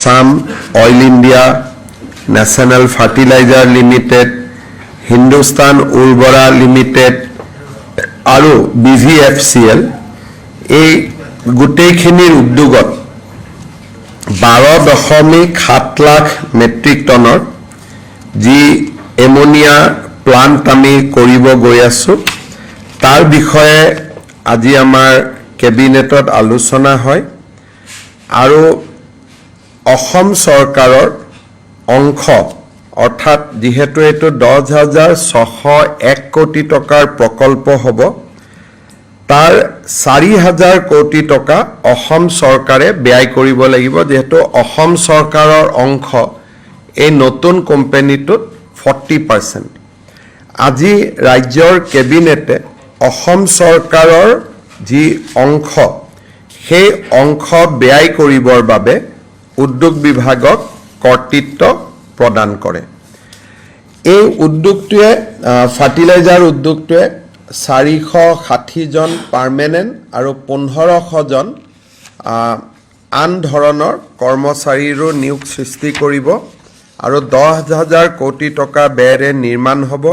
Assam oil India, national fertilizer limited, Hindustan উৰ্বৰা limited আৰু BVFCL এই গোটেইখিনিৰ উদ্যোগত 12.7 লাখ মেট্ৰিক টনৰ যি এমনিয়া প্লান্ট আমি কৰিব গৈ আছো তাৰ বিষয়ে আজি আমাৰ কেবিনেটত আলোচনা হয় আৰু অসম চৰকাৰৰ অংশ অৰ্থাৎ যেহেতু এইটো 10,601 কোটি টকাৰ প্ৰকল্প হ'ব তাৰ 4,000 কোটি টকা অসম চৰকাৰে ব্যয় কৰিব লাগিব যেহেতু অসম চৰকাৰৰ অংশ এই নতুন কোম্পানীটোত 40%। আজি ৰাজ্যৰ কেবিনেটে অসম চৰকাৰৰ যি অংশ সেই অংশ ব্যয় কৰিবৰ বাবে উদ্যোগ বিভাগক কৰ্তৃত্ব প্ৰদান কৰে। এই উদ্যোগটোৱে ফাৰ্টিলাইজাৰ উদ্যোগটোৱে 460 জন পাৰ্মানেণ্ট আৰু 1500 জন আন ধৰণৰ কৰ্মচাৰীৰো নিয়োগ সৃষ্টি কৰিব আৰু 10,000 কোটি টকা ব্যয়েৰে নিৰ্মাণ হ'ব।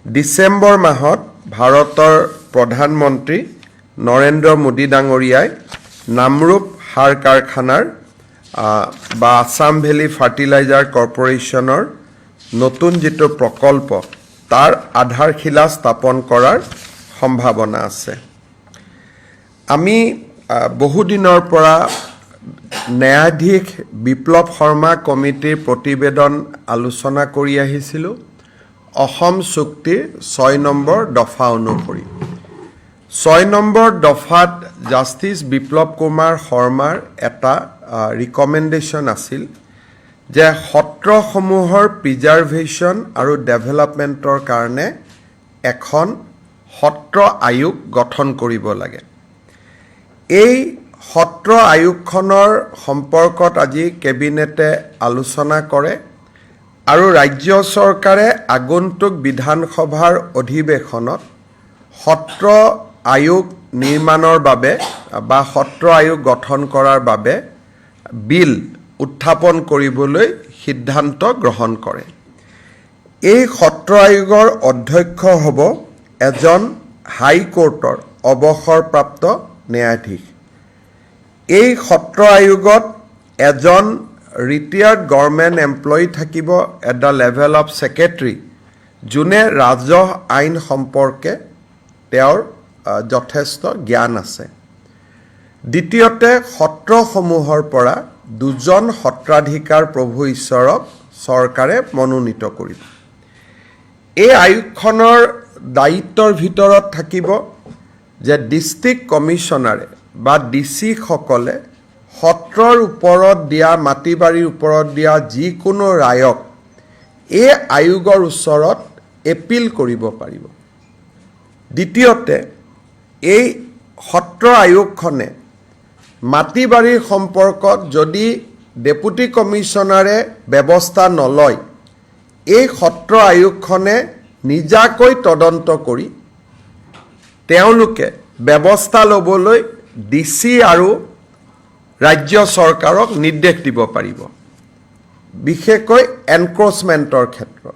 ডিচেম্বৰ মাহত ভাৰতৰ প্ৰধানমন্ত্ৰী নৰেন্দ্ৰ মোদী ডাঙৰীয়াই নামৰূপ সাৰ কাৰখানাৰ বা আছাম ভেলী ফাৰ্টিলাইজাৰ কৰ্পৰেশ্যনৰ নতুন যিটো প্ৰকল্প তাৰ আধাৰশিলা স্থাপন কৰাৰ সম্ভাৱনা আছে। আমি বহুদিনৰ পৰা ন্যায়াধীশ বিপ্লৱ শৰ্মা কমিটিৰ প্ৰতিবেদন আলোচনা কৰি আহিছিলোঁ অসম চুক্তিৰ 6 নম্বৰ দফা অনুসৰি। 6 নম্বৰ দফাত জাষ্টিছ বিপ্লৱ কুমাৰ শৰ্মাৰ এটা ৰিকমেণ্ডেশ্যন আছিল যে সত্ৰসমূহৰ প্ৰিজাৰ্ভেশ্যন আৰু ডেভেলপমেণ্টৰ কাৰণে এখন সত্ৰ আয়োগ গঠন কৰিব লাগে। এই সত্ৰ আয়োগখনৰ সম্পৰ্কত আজি কেবিনেটে আলোচনা কৰে আৰু ৰাজ্য চৰকাৰে আগন্তুক বিধানসভাৰ অধিৱেশনত সত্ৰ আয়োগ নিৰ্মাণৰ বাবে বা সত্ৰ আয়োগ গঠন কৰাৰ বাবে বিল উত্থাপন কৰিবলৈ সিদ্ধান্ত গ্ৰহণ কৰে। এই সত্ৰ আয়োগৰ অধ্যক্ষ হ'ব এজন হাইকোৰ্টৰ অৱসৰপ্ৰাপ্ত ন্যায়াধীশ। এই সত্ৰ আয়োগত এজন ৰিটায়াৰ্ড গভৰ্ণমেণ্ট এমপ্লয়ী থাকিব at the level of secretary যোনে ৰাজহ আইন সম্পৰ্কে তেওঁৰ যথেষ্ট জ্ঞান আছে। দ্বিতীয়তে সত্ৰসমূহৰ পৰা 2জন সত্ৰাধিকাৰ প্ৰভু ঈশ্বৰক চৰকাৰে মনোনীত কৰিব। এই আয়োগখনৰ দায়িত্বৰ ভিতৰত থাকিব যে ডিষ্ট্ৰিক্ট কমিশ্যনাৰে বা DC সকলে সত্ৰৰ ওপৰত দিয়া মাটি বাৰীৰ ওপৰত দিয়া যিকোনো ৰায়ক এই আয়োগৰ ওচৰত এপিল কৰিব পাৰিব। দ্বিতীয়তে এই সত্ৰ আয়োগখনে মাটি বাৰীৰ সম্পৰ্কত যদি ডেপুটি কমিশ্যনাৰে ব্যৱস্থা নলয় এই সত্ৰ আয়োগখনে নিজাকৈ তদন্ত কৰি তেওঁলোকে ব্যৱস্থা ল'বলৈ DC আৰু ৰাজ্য চৰকাৰক নিৰ্দেশ দিব পাৰিব বিশেষকৈ এনক্ৰচমেণ্টৰ ক্ষেত্ৰত।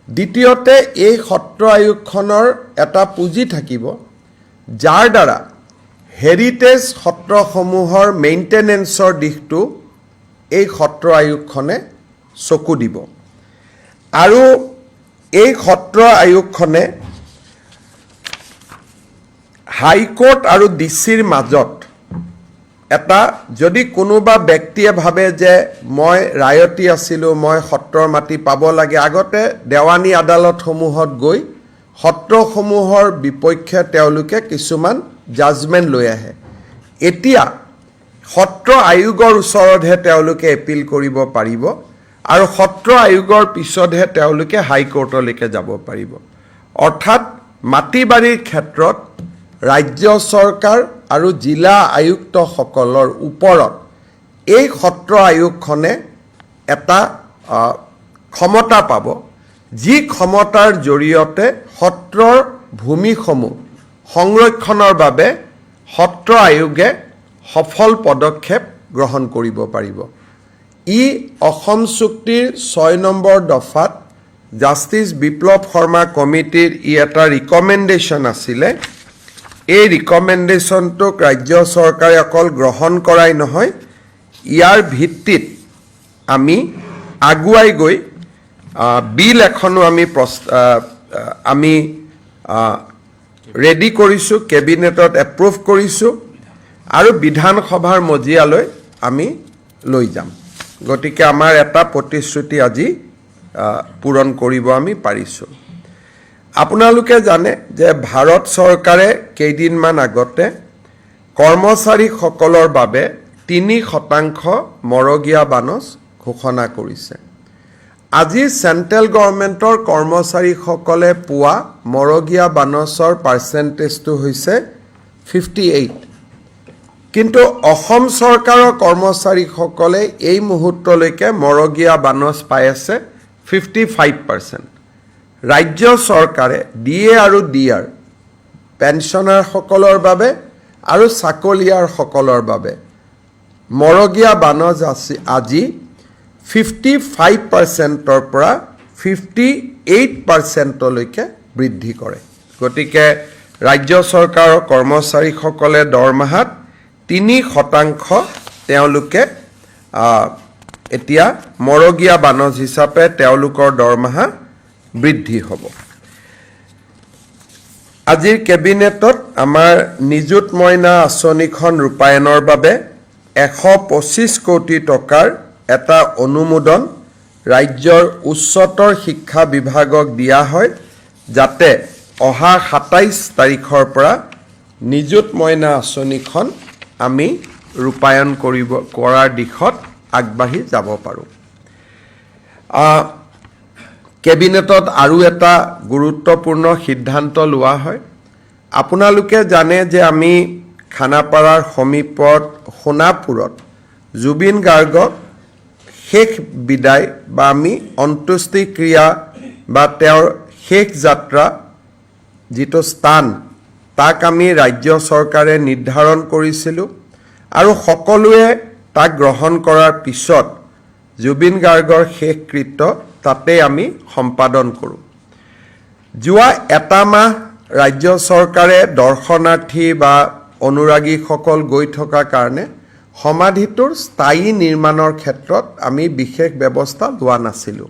দ্বিতীয়তে এই সত্ৰ আয়োগখনৰ এটা পুঁজি থাকিব যাৰ দ্বাৰা হেৰিটেজ সত্ৰসমূহৰ মেইনটেনেন্সৰ দিশটো এই সত্ৰ আয়োগখনে চকু দিব আৰু এই সত্ৰ আয়োগখনে হাইকোৰ্ট আৰু DCৰ মাজত এটা যদি কোনোবা ব্যক্তিয়ে ভাবে যে মই ৰায়তী আছিলোঁ মই সত্ৰৰ মাটি পাব লাগে আগতে দেৱানী আদালতসমূহত গৈ সত্ৰসমূহৰ বিপক্ষে তেওঁলোকে কিছুমান জাজমেণ্ট লৈ আহে। এতিয়া সত্ৰ আয়োগৰ ওচৰতহে তেওঁলোকে এপিল কৰিব পাৰিব আৰু সত্ৰ আয়োগৰ পিছতহে তেওঁলোকে হাইকোৰ্টলৈকে যাব পাৰিব। অৰ্থাৎ মাটি বাৰীৰ ক্ষেত্ৰত ৰাজ্য চৰকাৰ আৰু জিলা আয়ুক্তসকলৰ ওপৰত এই সত্ৰ আয়োগখনে এটা ক্ষমতা পাব যি ক্ষমতাৰ জৰিয়তে সত্ৰৰ ভূমিসমূহ সংৰক্ষণৰ বাবে সত্ৰ আয়োগে সফল পদক্ষেপ গ্ৰহণ কৰিব পাৰিব। ই অসম চুক্তিৰ 6 নম্বৰ দফাত জাষ্টিছ বিপ্লৱ শৰ্মা কমিটিৰ এটা ৰিকমেণ্ডেশ্যন আছিলে। এই ৰিকমেণ্ডেশ্যনটোক ৰাজ্য চৰকাৰে অকল গ্ৰহণ কৰাই নহয়, ইয়াৰ ভিত্তিত আমি আগুৱাই গৈ বিল এখনো আমি ৰেডি কৰিছোঁ, কেবিনেটত এপ্ৰুভ কৰিছোঁ আৰু বিধানসভাৰ মজিয়ালৈ আমি লৈ যাম। গতিকে আমাৰ এটা প্ৰতিশ্ৰুতি আজি পূৰণ কৰিব আমি পাৰিছোঁ। আপোনালোকে জানে যে ভাৰত চৰকাৰে কেইদিনমান আগতে কৰ্মচাৰীসকলৰ বাবে 3% মৰগীয়া বানচ ঘোষণা কৰিছে। আজি চেণ্ট্ৰেল গভৰ্ণমেণ্টৰ কৰ্মচাৰীসকলে পোৱা মৰগীয়া বানচৰ পাৰ্চেণ্টেজটো হৈছে 58, কিন্তু অসম চৰকাৰৰ কৰ্মচাৰীসকলে এই মুহূৰ্তলৈকে মৰগীয়া বানচ পাই আছে 55%। ৰাজ্য চৰকাৰে DA আৰু DR পেঞ্চনাৰসকলৰ বাবে আৰু চাকৰিয়াৰসকলৰ বাবে মৰগীয়া বানচ আজি 55%ৰ পৰা 58%লৈকে বৃদ্ধি কৰে। গতিকে ৰাজ্য চৰকাৰৰ কৰ্মচাৰীসকলে দৰমহাত 3% তেওঁলোকে এতিয়া মৰগীয়া বানচ হিচাপে তেওঁলোকৰ দৰমহা বৃদ্ধি হ'ব। আজিৰ কেবিনেটত আমাৰ নিযুত মইনা আঁচনিখন ৰূপায়ণৰ বাবে 125 কোটি টকাৰ এটা অনুমোদন ৰাজ্যৰ উচ্চতৰ শিক্ষা বিভাগক দিয়া হয়, যাতে অহা 27 তাৰিখৰ পৰা নিযুত মইনা আঁচনিখন আমি ৰূপায়ণ কৰাৰ দিশত আগবাঢ়ি যাব পাৰোঁ। কেবিনেটত আৰু এটা গুৰুত্বপূৰ্ণ সিদ্ধান্ত লোৱা হয়। আপোনালোকে জানে যে আমি খানাপাৰাৰ সমীপত সোণাপুৰত জুবিন গাৰ্গক শেষ বিদায় বা আমি অন্ত্যেষ্টিক্ৰিয়া বা তেওঁৰ শেষ যাত্ৰা যিটো স্থান তাক আমি ৰাজ্য চৰকাৰে নিৰ্ধাৰণ কৰিছিলোঁ আৰু সকলোৱে তাক গ্ৰহণ কৰাৰ পিছত জুবিন গাৰ্গৰ শেষকৃত্য তাতে আমি সম্পাদন কৰোঁ। যোৱা এটা মাহ ৰাজ্য চৰকাৰে দৰ্শনাৰ্থী বা অনুৰাগীসকল গৈ থকাৰ কাৰণে সমাধিটোৰ স্থায়ী নিৰ্মাণৰ ক্ষেত্ৰত আমি বিশেষ ব্যৱস্থা লোৱা নাছিলোঁ।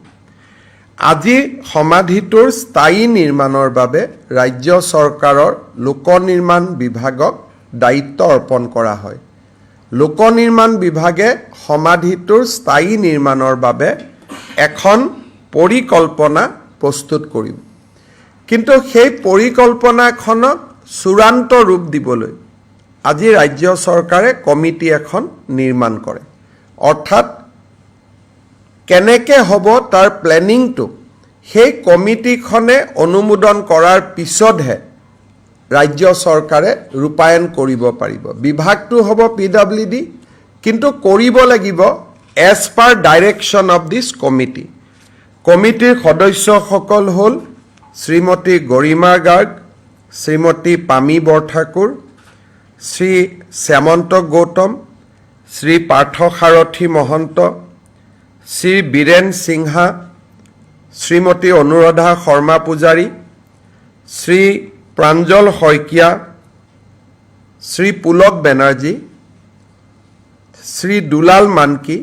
আজি সমাধিটোৰ স্থায়ী নিৰ্মাণৰ বাবে ৰাজ্য চৰকাৰৰ লোক নিৰ্মাণ বিভাগক দায়িত্ব অৰ্পণ কৰা হয়। লোক নিৰ্মাণ বিভাগে সমাধিটোৰ স্থায়ী নিৰ্মাণৰ বাবে এখন পৰিকল্পনা প্ৰস্তুত কৰিব, কিন্তু সেই পৰিকল্পনাখনক চূড়ান্ত ৰূপ দিবলৈ আজি ৰাজ্য চৰকাৰে কমিটি এখন নিৰ্মাণ কৰে। অৰ্থাৎ কেনেকৈ হ'ব তাৰ প্লেনিংটো সেই কমিটিখনে অনুমোদন কৰাৰ পিছতহে ৰাজ্য চৰকাৰে ৰূপায়ণ কৰিব পাৰিব। বিভাগটো হ'ব PWD, কিন্তু কৰিব লাগিব as per direction of this committee. কমিটিৰ সদস্যসকল হ'ল শ্ৰীমতী গৰিমা গাৰ্গ, শ্ৰীমতী পামী বৰঠাকুৰ, শ্ৰী শ্যামন্ত গৌতম, শ্ৰী পাৰ্থসাৰথী মহন্ত, শ্ৰী বীৰেন সিংহা, শ্ৰীমতী অনুৰাধা শৰ্মা পূজাৰী, শ্ৰী প্ৰাঞ্জল শইকীয়া, শ্ৰী পুলক বেনাৰ্জী, শ্ৰী দুলাল মানকি,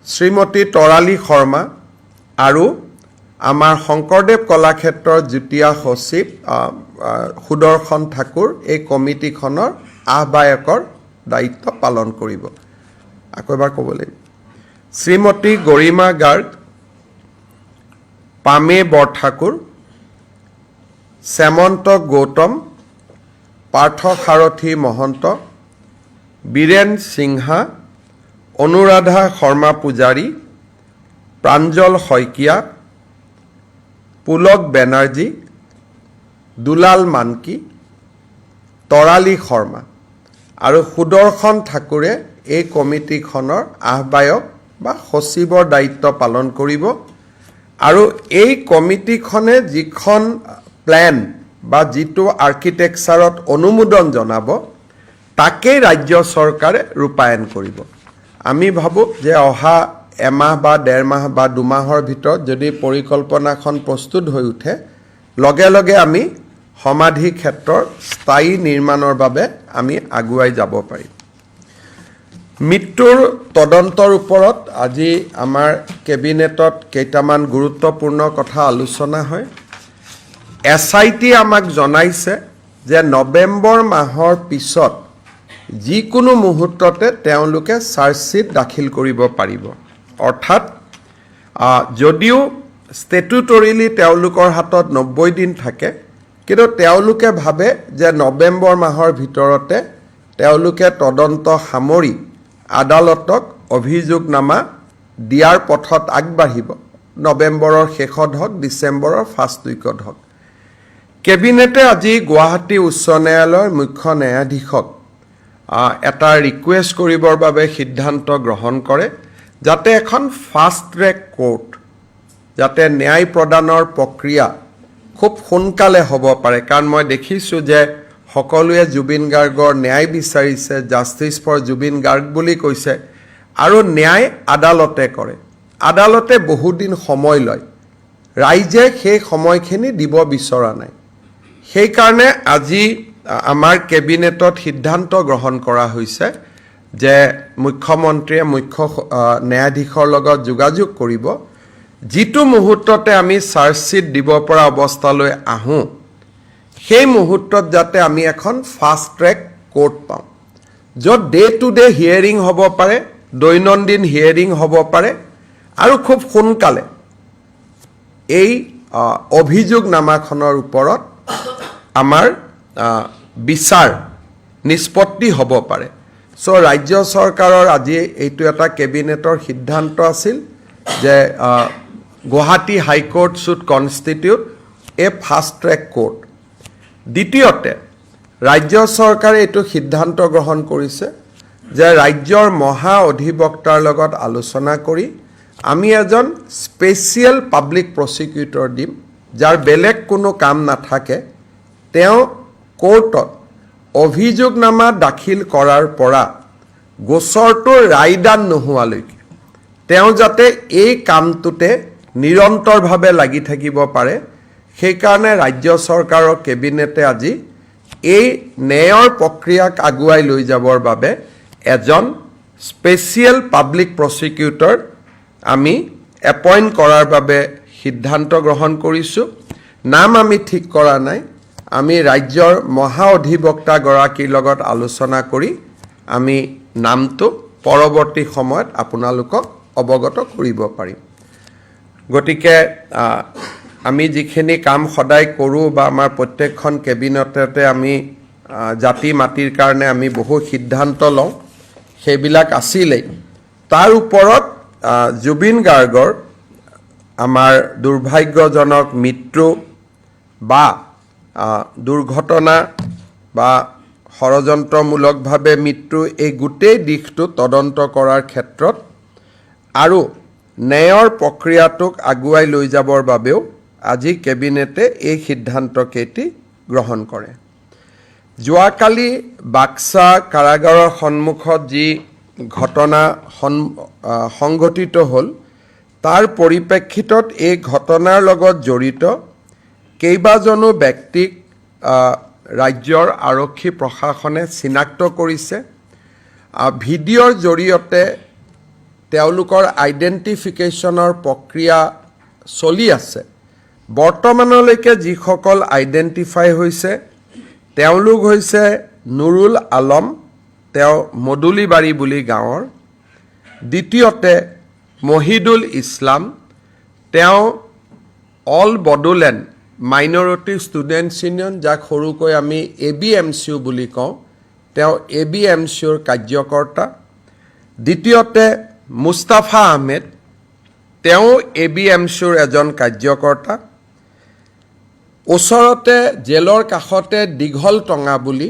শ্ৰীমতী তৰালী শৰ্মা আৰু আমাৰ শংকৰদেৱ কলাক্ষেত্ৰৰ যুটীয়া সচিব সুদৰ্শন ঠাকুৰ এই কমিটিখনৰ আহ্বায়কৰ দায়িত্ব পালন কৰিব। আকৌ এবাৰ ক'ব লাগিব, শ্ৰীমতী গৰিমা গাৰ্গ, পামে বৰঠাকুৰ, শ্যামন্ত গৌতম, পাৰ্থসাৰথী মহন্ত, বীৰেন সিংহা, অনুৰাধা শৰ্মা পূজাৰী, প্ৰাঞ্জল শইকীয়া, পুলক বেনাৰ্জী, দুলাল মানকি, তৰালী শৰ্মা আৰু সুদৰ্শন ঠাকুৰে এই কমিটিখনৰ আহ্বায়ক বা সচিবৰ দায়িত্ব পালন কৰিব। আৰু এই কমিটিখনে যিখন প্লেন বা যিটো আৰ্কিটেকচাৰত অনুমোদন জনাব তাকেই ৰাজ্য চৰকাৰে ৰূপায়ণ কৰিব। আমি ভাবোঁ যে অহা এমাহ বা ডেৰ মাহ বা দুমাহৰ ভিতৰত যদি পৰিকল্পনাখন প্ৰস্তুত হৈ উঠে লগে লগে আমি সমাধি ক্ষেত্ৰৰ স্থায়ী নিৰ্মাণৰ বাবে আমি আগুৱাই যাব পাৰিম মৃত্যুৰ তদন্তৰ ওপৰত আজি আমাৰ কেবিনেটত কেইটামান গুৰুত্বপূৰ্ণ কথা আলোচনা হয় SIT আমাক জনাইছে যে নৱেম্বৰ মাহৰ পিছত যিকোনো মুহূৰ্ততে তেওঁলোকে চাৰ্জশ্বীট দাখিল কৰিব পাৰিব অৰ্থাৎ যদিও ষ্টেটুটৰিলি তেওঁলোকৰ হাতত 90 দিন থাকে কিন্তু তেওঁলোকে ভাবে যে নৱেম্বৰ মাহৰ ভিতৰতে তেওঁলোকে তদন্ত সামৰি আদালতক অভিযোগনামা দিয়াৰ পথত আগবাঢ়িব নৱেম্বৰৰ শেষত হওক ডিচেম্বৰৰ ফাৰ্ষ্ট উইকত হওক কেবিনেটে আজি গুৱাহাটী উচ্চ ন্যায়ালয়ৰ মুখ্য ন্যায়াধীশক এটা ৰিকুৱেষ্ট কৰিবৰ বাবে সিদ্ধান্ত গ্ৰহণ কৰে যাতে এখন ফাষ্ট ট্ৰেক কোৰ্ট যাতে ন্যায় প্ৰদানৰ প্ৰক্ৰিয়া খুব সোনকালে হ'ব পাৰে কাৰণ মই দেখিছোঁ যে সকলোৱে জুবিন গাৰ্গৰ ন্যায় বিচাৰিছে জাষ্টিছ ফৰ জুবিন গাৰ্গ বুলি কৈছে আৰু ন্যায় আদালতে কৰে আদালতে বহুদিন সময় লয় ৰাইজে সেই সময়খিনি দিব বিচৰা নাই সেইকাৰণে আজি আমাৰ কেবিনেটত সিদ্ধান্ত গ্ৰহণ কৰা হৈছে যে মুখ্যমন্ত্ৰীয়ে মুখ্য ন্যায়াধীশৰ লগত যোগাযোগ কৰিব যিটো মুহূৰ্ততে আমি চাৰ্জশ্বীট দিব পৰা অৱস্থালৈ আহোঁ সেই মুহূৰ্তত যাতে আমি এখন ফাষ্ট ট্ৰেক কোৰ্ট পাওঁ য'ত ডে টু ডে হিয়াৰিং হ'ব পাৰে দৈনন্দিন হিয়াৰিং হ'ব পাৰে আৰু খুব সোনকালে এই অভিযোগনামাখনৰ ওপৰত আমাৰ বিচাৰ নিষ্পত্তি হ'ব পাৰে চ' ৰাজ্য চৰকাৰৰ আজি এইটো এটা কেবিনেটৰ সিদ্ধান্ত আছিল যে Guwahati high court should constitute a fast track court দ্বিতীয়তে ৰাজ্য চৰকাৰে এইটো সিদ্ধান্ত গ্ৰহণ কৰিছে যে ৰাজ্যৰ মহা অধিবক্তাৰ লগত আলোচনা কৰি আমি এজন স্পেচিয়েল পাব্লিক প্ৰচিকিউটৰ দিম যাৰ বেলেগ কোনো কাম নাথাকে তেওঁ কোৰ্টত অভিযোগনামা দাখিল কৰাৰ পৰা গোচৰটো ৰায়দান নোহোৱালৈকে তেওঁ যাতে এই কামটোতে নিৰন্তৰভাৱে লাগি থাকিব পাৰে সেইকাৰণে ৰাজ্য চৰকাৰৰ কেবিনেটে আজি এই ন্যায়ৰ প্ৰক্ৰিয়াক আগুৱাই লৈ যাবৰ বাবে এজন স্পেচিয়েল পাব্লিক প্ৰচিকিউটৰ আমি এপইণ্ট কৰাৰ বাবে সিদ্ধান্ত গ্ৰহণ কৰিছোঁ নাম আমি ঠিক কৰা নাই আমি ৰাজ্যৰ মহা অধিবক্তাগৰাকীৰ লগত আলোচনা কৰি আমি নামটো পৰৱৰ্তী সময়ত আপোনালোকক অৱগত কৰিব পাৰিম গতিকে আমি যিখিনি কাম সদায় কৰোঁ বা আমাৰ প্ৰত্যেকখন কেবিনেটতে আমি জাতি মাটিৰ কাৰণে আমি বহু সিদ্ধান্ত লওঁ সেইবিলাক আছিলেই তাৰ ওপৰত জুবিন গাৰ্গৰ আমাৰ দুৰ্ভাগ্যজনক মৃত্যু বা দুৰ্ঘটনা বা ষড়যন্ত্ৰমূলকভাৱে মৃত্যু এই গোটেই দিশটো তদন্ত কৰাৰ ক্ষেত্ৰত আৰু ন্যায়ৰ প্ৰক্ৰিয়াটোক আগুৱাই লৈ যাবৰ বাবেও আজি কেবিনেটে এই সিদ্ধান্তকেইটি গ্ৰহণ কৰে যোৱাকালি বাক্সা কাৰাগাৰৰ সন্মুখত যি ঘটনা সংঘটিত হ'ল তাৰ পৰিপ্ৰেক্ষিতত এই ঘটনাৰ লগত জড়িত কেইবাজনো ব্যক্তিক ৰাজ্যৰ আৰক্ষী প্ৰশাসনে চিনাক্ত কৰিছে ভিডিঅ'ৰ জৰিয়তে তেওঁলোকৰ আইডেণ্টিফিকেশ্যনৰ প্ৰক্ৰিয়া চলি আছে বৰ্তমানলৈকে যিসকল আইডেণ্টিফাই হৈছে তেওঁলোক হৈছে নুৰুল আলম তেওঁ মদুলিবাৰী বুলি গাঁৱৰ দ্বিতীয়তে মহিদুল ইছলাম তেওঁ all Bodoland minority students union যাক সৰুকৈ আমি ABMCU বুলি কওঁ তেওঁ ABMCUৰ কাৰ্যকৰ্তা দ্বিতীয়তে মুস্তাফা আহমেদ তেওঁ ABMCUৰ এজন কাৰ্যকৰ্তা ওচৰতে জেলৰ কাষতে দীঘলটঙা বুলি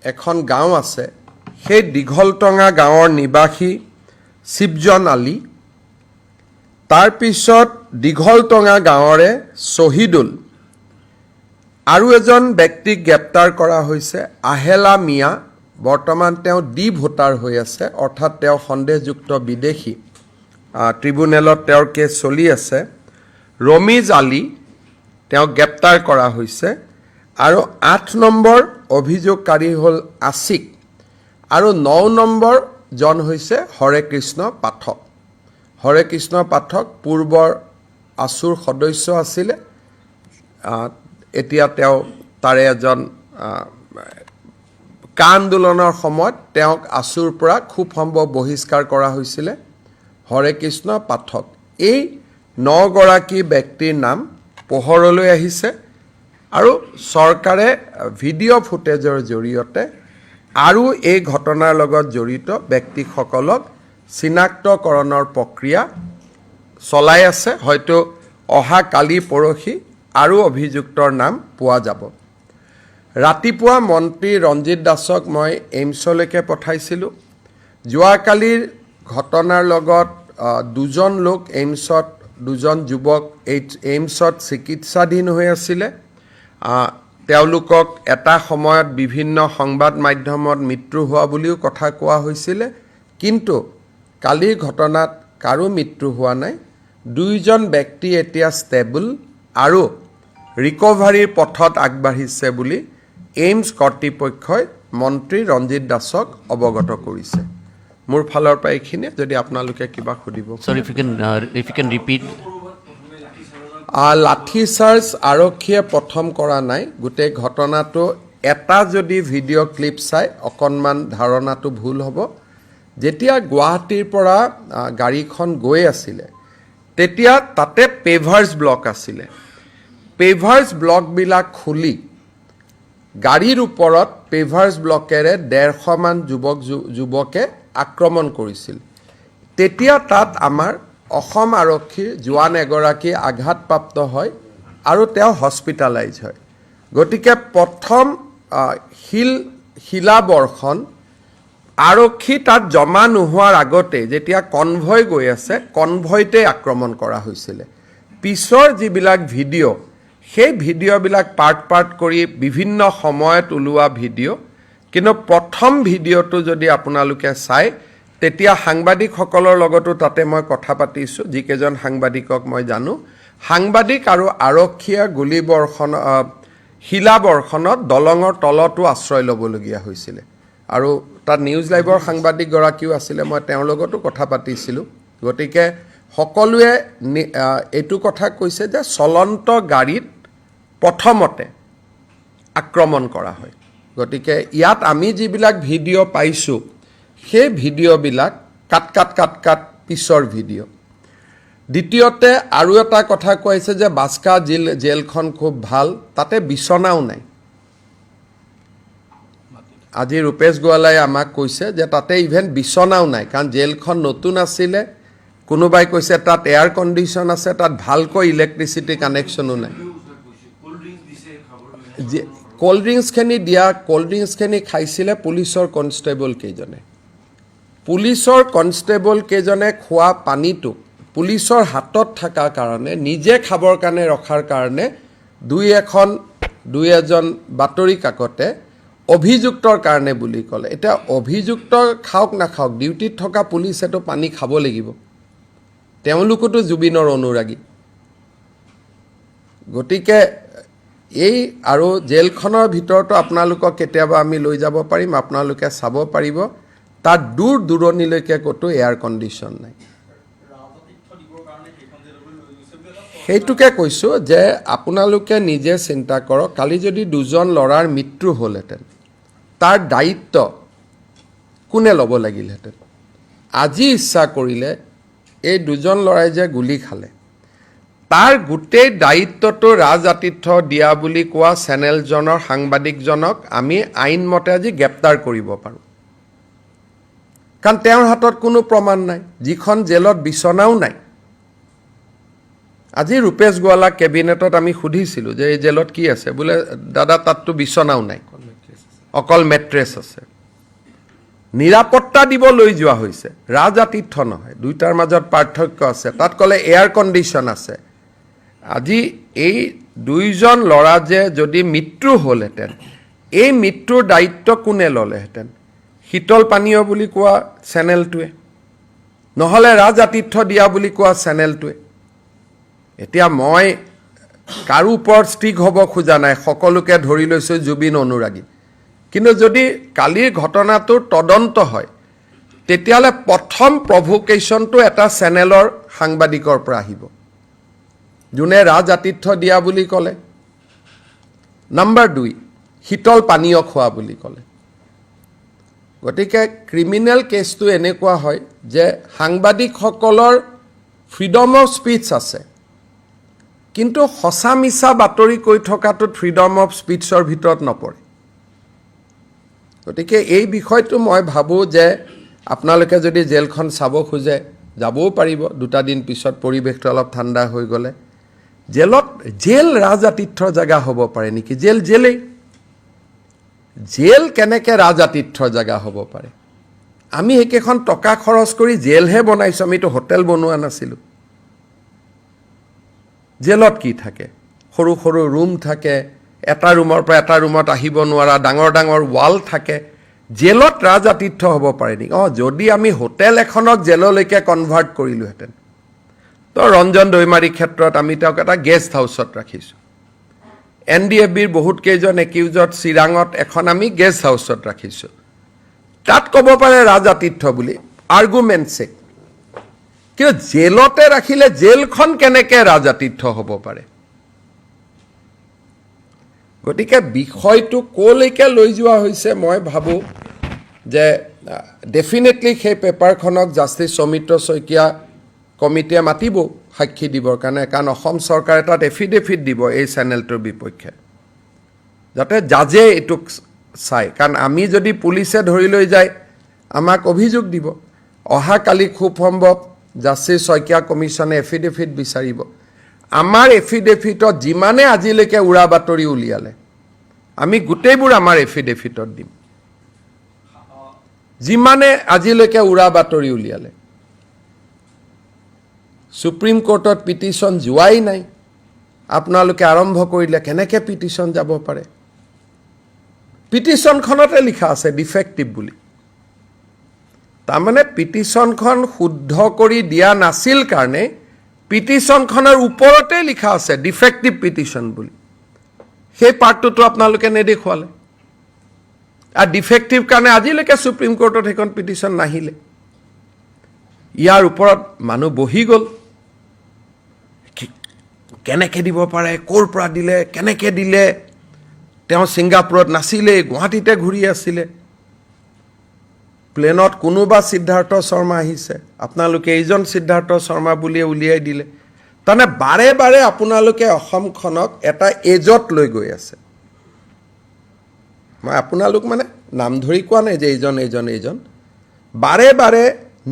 এখন গাঁও আছে সেই দীঘলটঙা গাঁৱৰ নিবাসী শিৱজন আলী তাৰপিছত দীঘলটঙা গাঁৱৰে শহীদুল আৰু এজন ব্যক্তিক গ্ৰেপ্তাৰ কৰা হৈছে আহেলা মিয়া বৰ্তমান তেওঁ ডি ভোটাৰ হৈ আছে অৰ্থাৎ তেওঁ সন্দেহযুক্ত বিদেশী ট্ৰিব্যুনেলত তেওঁৰ কেছ চলি আছে ৰমিজ আলী তেওঁক গ্ৰেপ্তাৰ কৰা হৈছে আৰু 8 নম্বৰ অভিযোগকাৰী হ'ল আছিক আৰু 9 নম্বৰ জন হৈছে হৰে কৃষ্ণ পাঠক হৰে কৃষ্ণ পাঠক পূৰ্বৰ আসুৰ সদস্য আছিলে এতিয়া তেওঁ তাৰে এজন কা আন্দোলনৰ সময়ত তেওঁক আসুৰ পৰা খুব সম্ভৱ বহিষ্কাৰ কৰা হৈছিলে হৰে কৃষ্ণ পাঠক এই 9 গৰাকী ব্যক্তিৰ নাম পোহৰলৈ আহিছে আৰু চৰকাৰে ভিডিঅ' ফুটেজৰ জৰিয়তে আৰু এই ঘটনাৰ লগত জড়িত ব্যক্তিসকলক চিনাক্তকৰণৰ প্ৰক্ৰিয়া চলাই আছে হয়তো অহা কালি পৰহি আৰু অভিযুক্তৰ নাম পোৱা যাব ৰাতিপুৱা মন্ত্ৰী ৰঞ্জিত দাসক মই এইমছলৈকে পঠাইছিলোঁ যোৱাকালিৰ ঘটনাৰ লগত দুজন লোক এইমছত দুজন যুৱক এইমছত চিকিৎসাধীন হৈ আছিলে তেওঁলোকক এটা সময়ত বিভিন্ন সংবাদ মাধ্যমত মৃত্যু হোৱা বুলিও কথা কোৱা হৈছিলে কিন্তু কালিৰ ঘটনাত কাৰো মৃত্যু হোৱা নাই দুইজন ব্যক্তি এতিয়া ষ্টেবল আৰু ৰিকভাৰীৰ পথত আগবাঢ়িছে বুলি এইমছ কৰ্তৃপক্ষই মন্ত্ৰী ৰঞ্জিত দাসক অৱগত কৰিছে মোৰ ফালৰ পৰা এইখিনিয়ে যদি আপোনালোকে কিবা সুধিব Sir, if you can repeat. লাঠি চাৰ্জ আৰক্ষীয়ে প্ৰথম কৰা নাই গোটেই ঘটনাটো এটা যদি ভিডিঅ' ক্লিপ চাই অকণমান ধাৰণাটো ভুল হ'ব যেতিয়া গুৱাহাটীৰ পৰা গাড়ীখন গৈ আছিলে তেতিয়া তাতে পেভাৰ্ছ ব্লক আছিলে পেভাৰ্ছ ব্লকবিলাক খুলি গাড়ীৰ ওপৰত পেভাৰ্ছ ব্লকেৰে 150 মান যুৱকে আক্ৰমণ কৰিছিল তেতিয়া তাত আমাৰ অসম আৰক্ষীৰ জোৱান এগৰাকী আঘাতপ্ৰাপ্ত হয় আৰু তেওঁ হস্পিটেলাইজ হয় গতিকে প্ৰথম শিলাবৰ্ষণ আৰক্ষী তাত জমা নোহোৱাৰ আগতে যেতিয়া কনভয় গৈ আছে কনভয়তে আক্ৰমণ কৰা হৈছিলে পিছৰ যিবিলাক ভিডিঅ' সেই ভিডিঅ'বিলাক পাৰ্ট কৰি বিভিন্ন সময়ত ওলোৱা ভিডিঅ' কিন্তু প্ৰথম ভিডিঅ'টো যদি আপোনালোকে চাই তেতিয়া সাংবাদিকসকলৰ লগতো তাতে মই কথা পাতিছোঁ যিকেইজন সাংবাদিকক মই জানো সাংবাদিক আৰু আৰক্ষীয়ে গুলীবৰ্ষণ শিলাবৰ্ষণত দলঙৰ তলতো আশ্ৰয় ল'বলগীয়া হৈছিলে আৰু তাত নিউজ লাইভৰ সাংবাদিকগৰাকীও আছিলে মই তেওঁৰ লগতো কথা পাতিছিলোঁ গতিকে সকলোৱে এইটো কথা কৈছে যে চলন্ত গাড়ীত প্ৰথমতে আক্ৰমণ কৰা হয় গতিকে ইয়াত আমি যিবিলাক ভিডিঅ' পাইছোঁ সেই ভিডিঅ'বিলাক কাট পিছৰ ভিডিঅ' দ্বিতীয়তে আৰু এটা কথা কৈছে যে বাস্কা জেলখন খুব ভাল তাতে বিচনাও নাই আজি ৰূপেশ গোৱালাই আমাক কৈছে যে তাতে ইভেন বিচনাও নাই কাৰণ জেলখন নতুন আছিলে কোনোবাই কৈছে তাত এয়াৰ কণ্ডিশ্যন আছে তাত ভালকৈ ইলেক্ট্ৰিচিটি কানেকশ্যনো নাই কোল্ড ড্ৰিংকছখিনি খাইছিলে পুলিচৰ কনষ্টেবল কেইজনে খোৱা পানীটো পুলিচৰ হাতত থকাৰ কাৰণে নিজে খাবৰ কাৰণে ৰখাৰ কাৰণে দুই এজন বাতৰি কাকতে অভিযুক্তৰ কাৰণে বুলি ক'লে এতিয়া অভিযুক্ত খাওক নাখাওক ডিউটিত থকা পুলিচেতো পানী খাব লাগিব তেওঁলোকতো জুবিনৰ অনুৰাগী গতিকে এই আৰু জেলখনৰ ভিতৰতো আপোনালোকক কেতিয়াবা আমি লৈ যাব পাৰিম আপোনালোকে চাব পাৰিব তাত দূৰণিলৈকে ক'তো এয়াৰ কণ্ডিশ্যন নাই সেইটোকে কৈছোঁ যে আপোনালোকে নিজে চিন্তা কৰক কালি যদি দুজন ল'ৰাৰ মৃত্যু হ'লহেঁতেন তাৰ দায়িত্ব কোনে ল'ব লাগিলহেঁতেন আজি ইচ্ছা কৰিলে এই দুজন ল'ৰাই যে গুলি খালে তাৰ গোটেই দায়িত্বটো ৰাজ আতিথ্য দিয়া বুলি কোৱা চেনেলজনৰ সাংবাদিকজনক আমি আইনমতে আজি গ্ৰেপ্তাৰ কৰিব পাৰোঁ কাৰণ তেওঁৰ হাতত কোনো প্ৰমাণ নাই যিখন জেলত বিচনাও নাই আজি ৰূপেশ গোৱালাক কেবিনেটত আমি সুধিছিলোঁ যে এই জেলত কি আছে বোলে দাদা তাততো বিচনাও নাই অকল মেট্ৰেছ আছে নিৰাপত্তা দিব লৈ যোৱা হৈছে ৰাজ আতিথ্য নহয় দুইটাৰ মাজত পাৰ্থক্য আছে তাত ক'লে এয়াৰ কণ্ডিশ্যন আছে আজি এই দুইজন ল'ৰা যে যদি মৃত্যু হ'লহেঁতেন এই মৃত্যুৰ দায়িত্ব কোনে ল'লেহেঁতেন শীতল পানীয় বুলি কোৱা চেনেলটোৱে নহ'লে ৰাজআতিথ্য দিয়া বুলি কোৱা চেনেলটোৱে। এতিয়া মই কাৰো ওপৰত ষ্টিক হ'ব খোজা নাই, সকলোকে ধৰি লৈছোঁ জুবিন অনুৰাগী। কিন্তু যদি কালিৰ ঘটনাটোৰ তদন্ত হয়, তেতিয়াহ'লে প্ৰথম প্ৰভোকেশ্যনটো এটা চেনেলৰ সাংবাদিকৰ পৰা আহিব, যোনে ৰাজআতিথ্য দিয়া বুলি ক'লে। নম্বৰ 2, শীতল পানীয় খোৱা বুলি ক'লে। গতিকে ক্ৰিমিনেল কেছটো এনেকুৱা হয় যে সাংবাদিকসকলৰ ফ্ৰীডম অফ স্পীচ আছে, কিন্তু সঁচা মিছা বাতৰি কৈ থকাটোত ফ্ৰীডম অফ স্পীচৰ ভিতৰত নপৰে। গতিকে এই বিষয়টো মই ভাবোঁ যে আপোনালোকে যদি জেলখন চাব খোজে যাবও পাৰিব 2 দিন পিছত, পৰিৱেশটো অলপ ঠাণ্ডা হৈ গ'লে। জেল ৰাজআতিথ্যৰ জেগা হ'ব পাৰে নেকি? জেলেই। জেল কেনেকৈ ৰাজআতিথ্যৰ জেগা হ'ব পাৰে? আমি সেইকেইখন টকা খৰচ কৰি জেলহে বনাইছোঁ, আমিতো হোটেল বনোৱা নাছিলোঁ। জেলত কি থাকে? সৰু সৰু ৰুম থাকে, এটা ৰুমৰ পৰা এটা ৰুমত আহিব নোৱাৰা, ডাঙৰ ডাঙৰ ৱাল থাকে। জেলত ৰাজআতিথ্য হ'ব পাৰে নেকি? যদি আমি হোটেল এখনক জেললৈকে কনভাৰ্ট কৰিলোহেঁতেন, তো ৰঞ্জন দৈমাৰীৰ ক্ষেত্ৰত আমি তেওঁক এটা গেষ্ট হাউচত ৰাখিছোঁ। NDFBৰ বহুত কেইজন একিউজত চিৰাঙত এখন আমি গেষ্ট হাউচত ৰাখিছোঁ। তাত ক'ব পাৰে ৰাজআতিথ্য বুলি, আৰ্গুমেণ্ট চেক। কিন্তু জেলতে ৰাখিলে জেলখন কেনেকৈ ৰাজআতিথ্য হ'ব পাৰে? গতিকে বিষয়টো ক'লৈকে লৈ যোৱা হৈছে, মই ভাবোঁ যে ডেফিনেটলি সেই পেপাৰখনক জাষ্টিছ সৌমিত্ৰ শইকীয়া কমিটিয়ে মাতিব সাক্ষী দিবৰ কাৰণে, কাৰণ অসম চৰকাৰে তাত এফিডেভিট দিব এই চেনেলটোৰ বিপক্ষে, যাতে জাজে এইটোক চায়। কাৰণ আমি যদি পুলিচে ধৰি লৈ যায়, আমাক অভিযোগ দিব। অহাকালি খুব সম্ভৱ জাষ্টিছ শইকীয়া কমিশ্যনে এফিডেভিট বিচাৰিব। আমাৰ এফিডেভিটত যিমানে আজিলৈকে উৰা বাতৰি উলিয়ালে, আমি গোটেইবোৰ আমাৰ এফিডেভিটত দিম। যিমানে আজিলৈকে উৰা বাতৰি উলিয়ালে, সুপ্ৰিম কোৰ্টত পিটিশ্যন যোৱাই নাই। আপোনালোকে আৰম্ভ কৰিলে, কেনেকৈ পিটিশ্যন যাব পাৰে? পিটিশ্যনখনতে লিখা আছে ডিফেক্টিভ বুলি। তাৰমানে পিটিশ্যনখন শুদ্ধ কৰি দিয়া নাছিল কাৰণে পিটিশ্যনখনৰ ওপৰতে লিখা আছে ডিফেক্টিভ পিটিশ্যন বুলি। সেই পাৰ্টটোতো আপোনালোকে নেদেখুৱালে। আৰু ডিফেক্টিভ কাৰণে আজিলৈকে সুপ্ৰিম কোৰ্টত সেইখন পিটিশ্যন নাহিলে। ইয়াৰ ওপৰত মানুহ বহি গ'ল, কেনেকৈ দিব পাৰে, ক'ৰ পৰা দিলে, কেনেকৈ দিলে। তেওঁ ছিংগাপুৰত নাছিলে, গুৱাহাটীতে ঘূৰি আছিলে। প্লেনত কোনোবা সিদ্ধাৰ্থ শৰ্মা আহিছে, আপোনালোকে এইজন সিদ্ধাৰ্থ শৰ্মা বুলিয়ে উলিয়াই দিলে। তাৰমানে বাৰে বাৰে আপোনালোকে অসমখনক এটা এজত লৈ গৈ আছে। মই আপোনালোক মানে নাম ধৰি কোৱা নাই যে এইজন। বাৰে বাৰে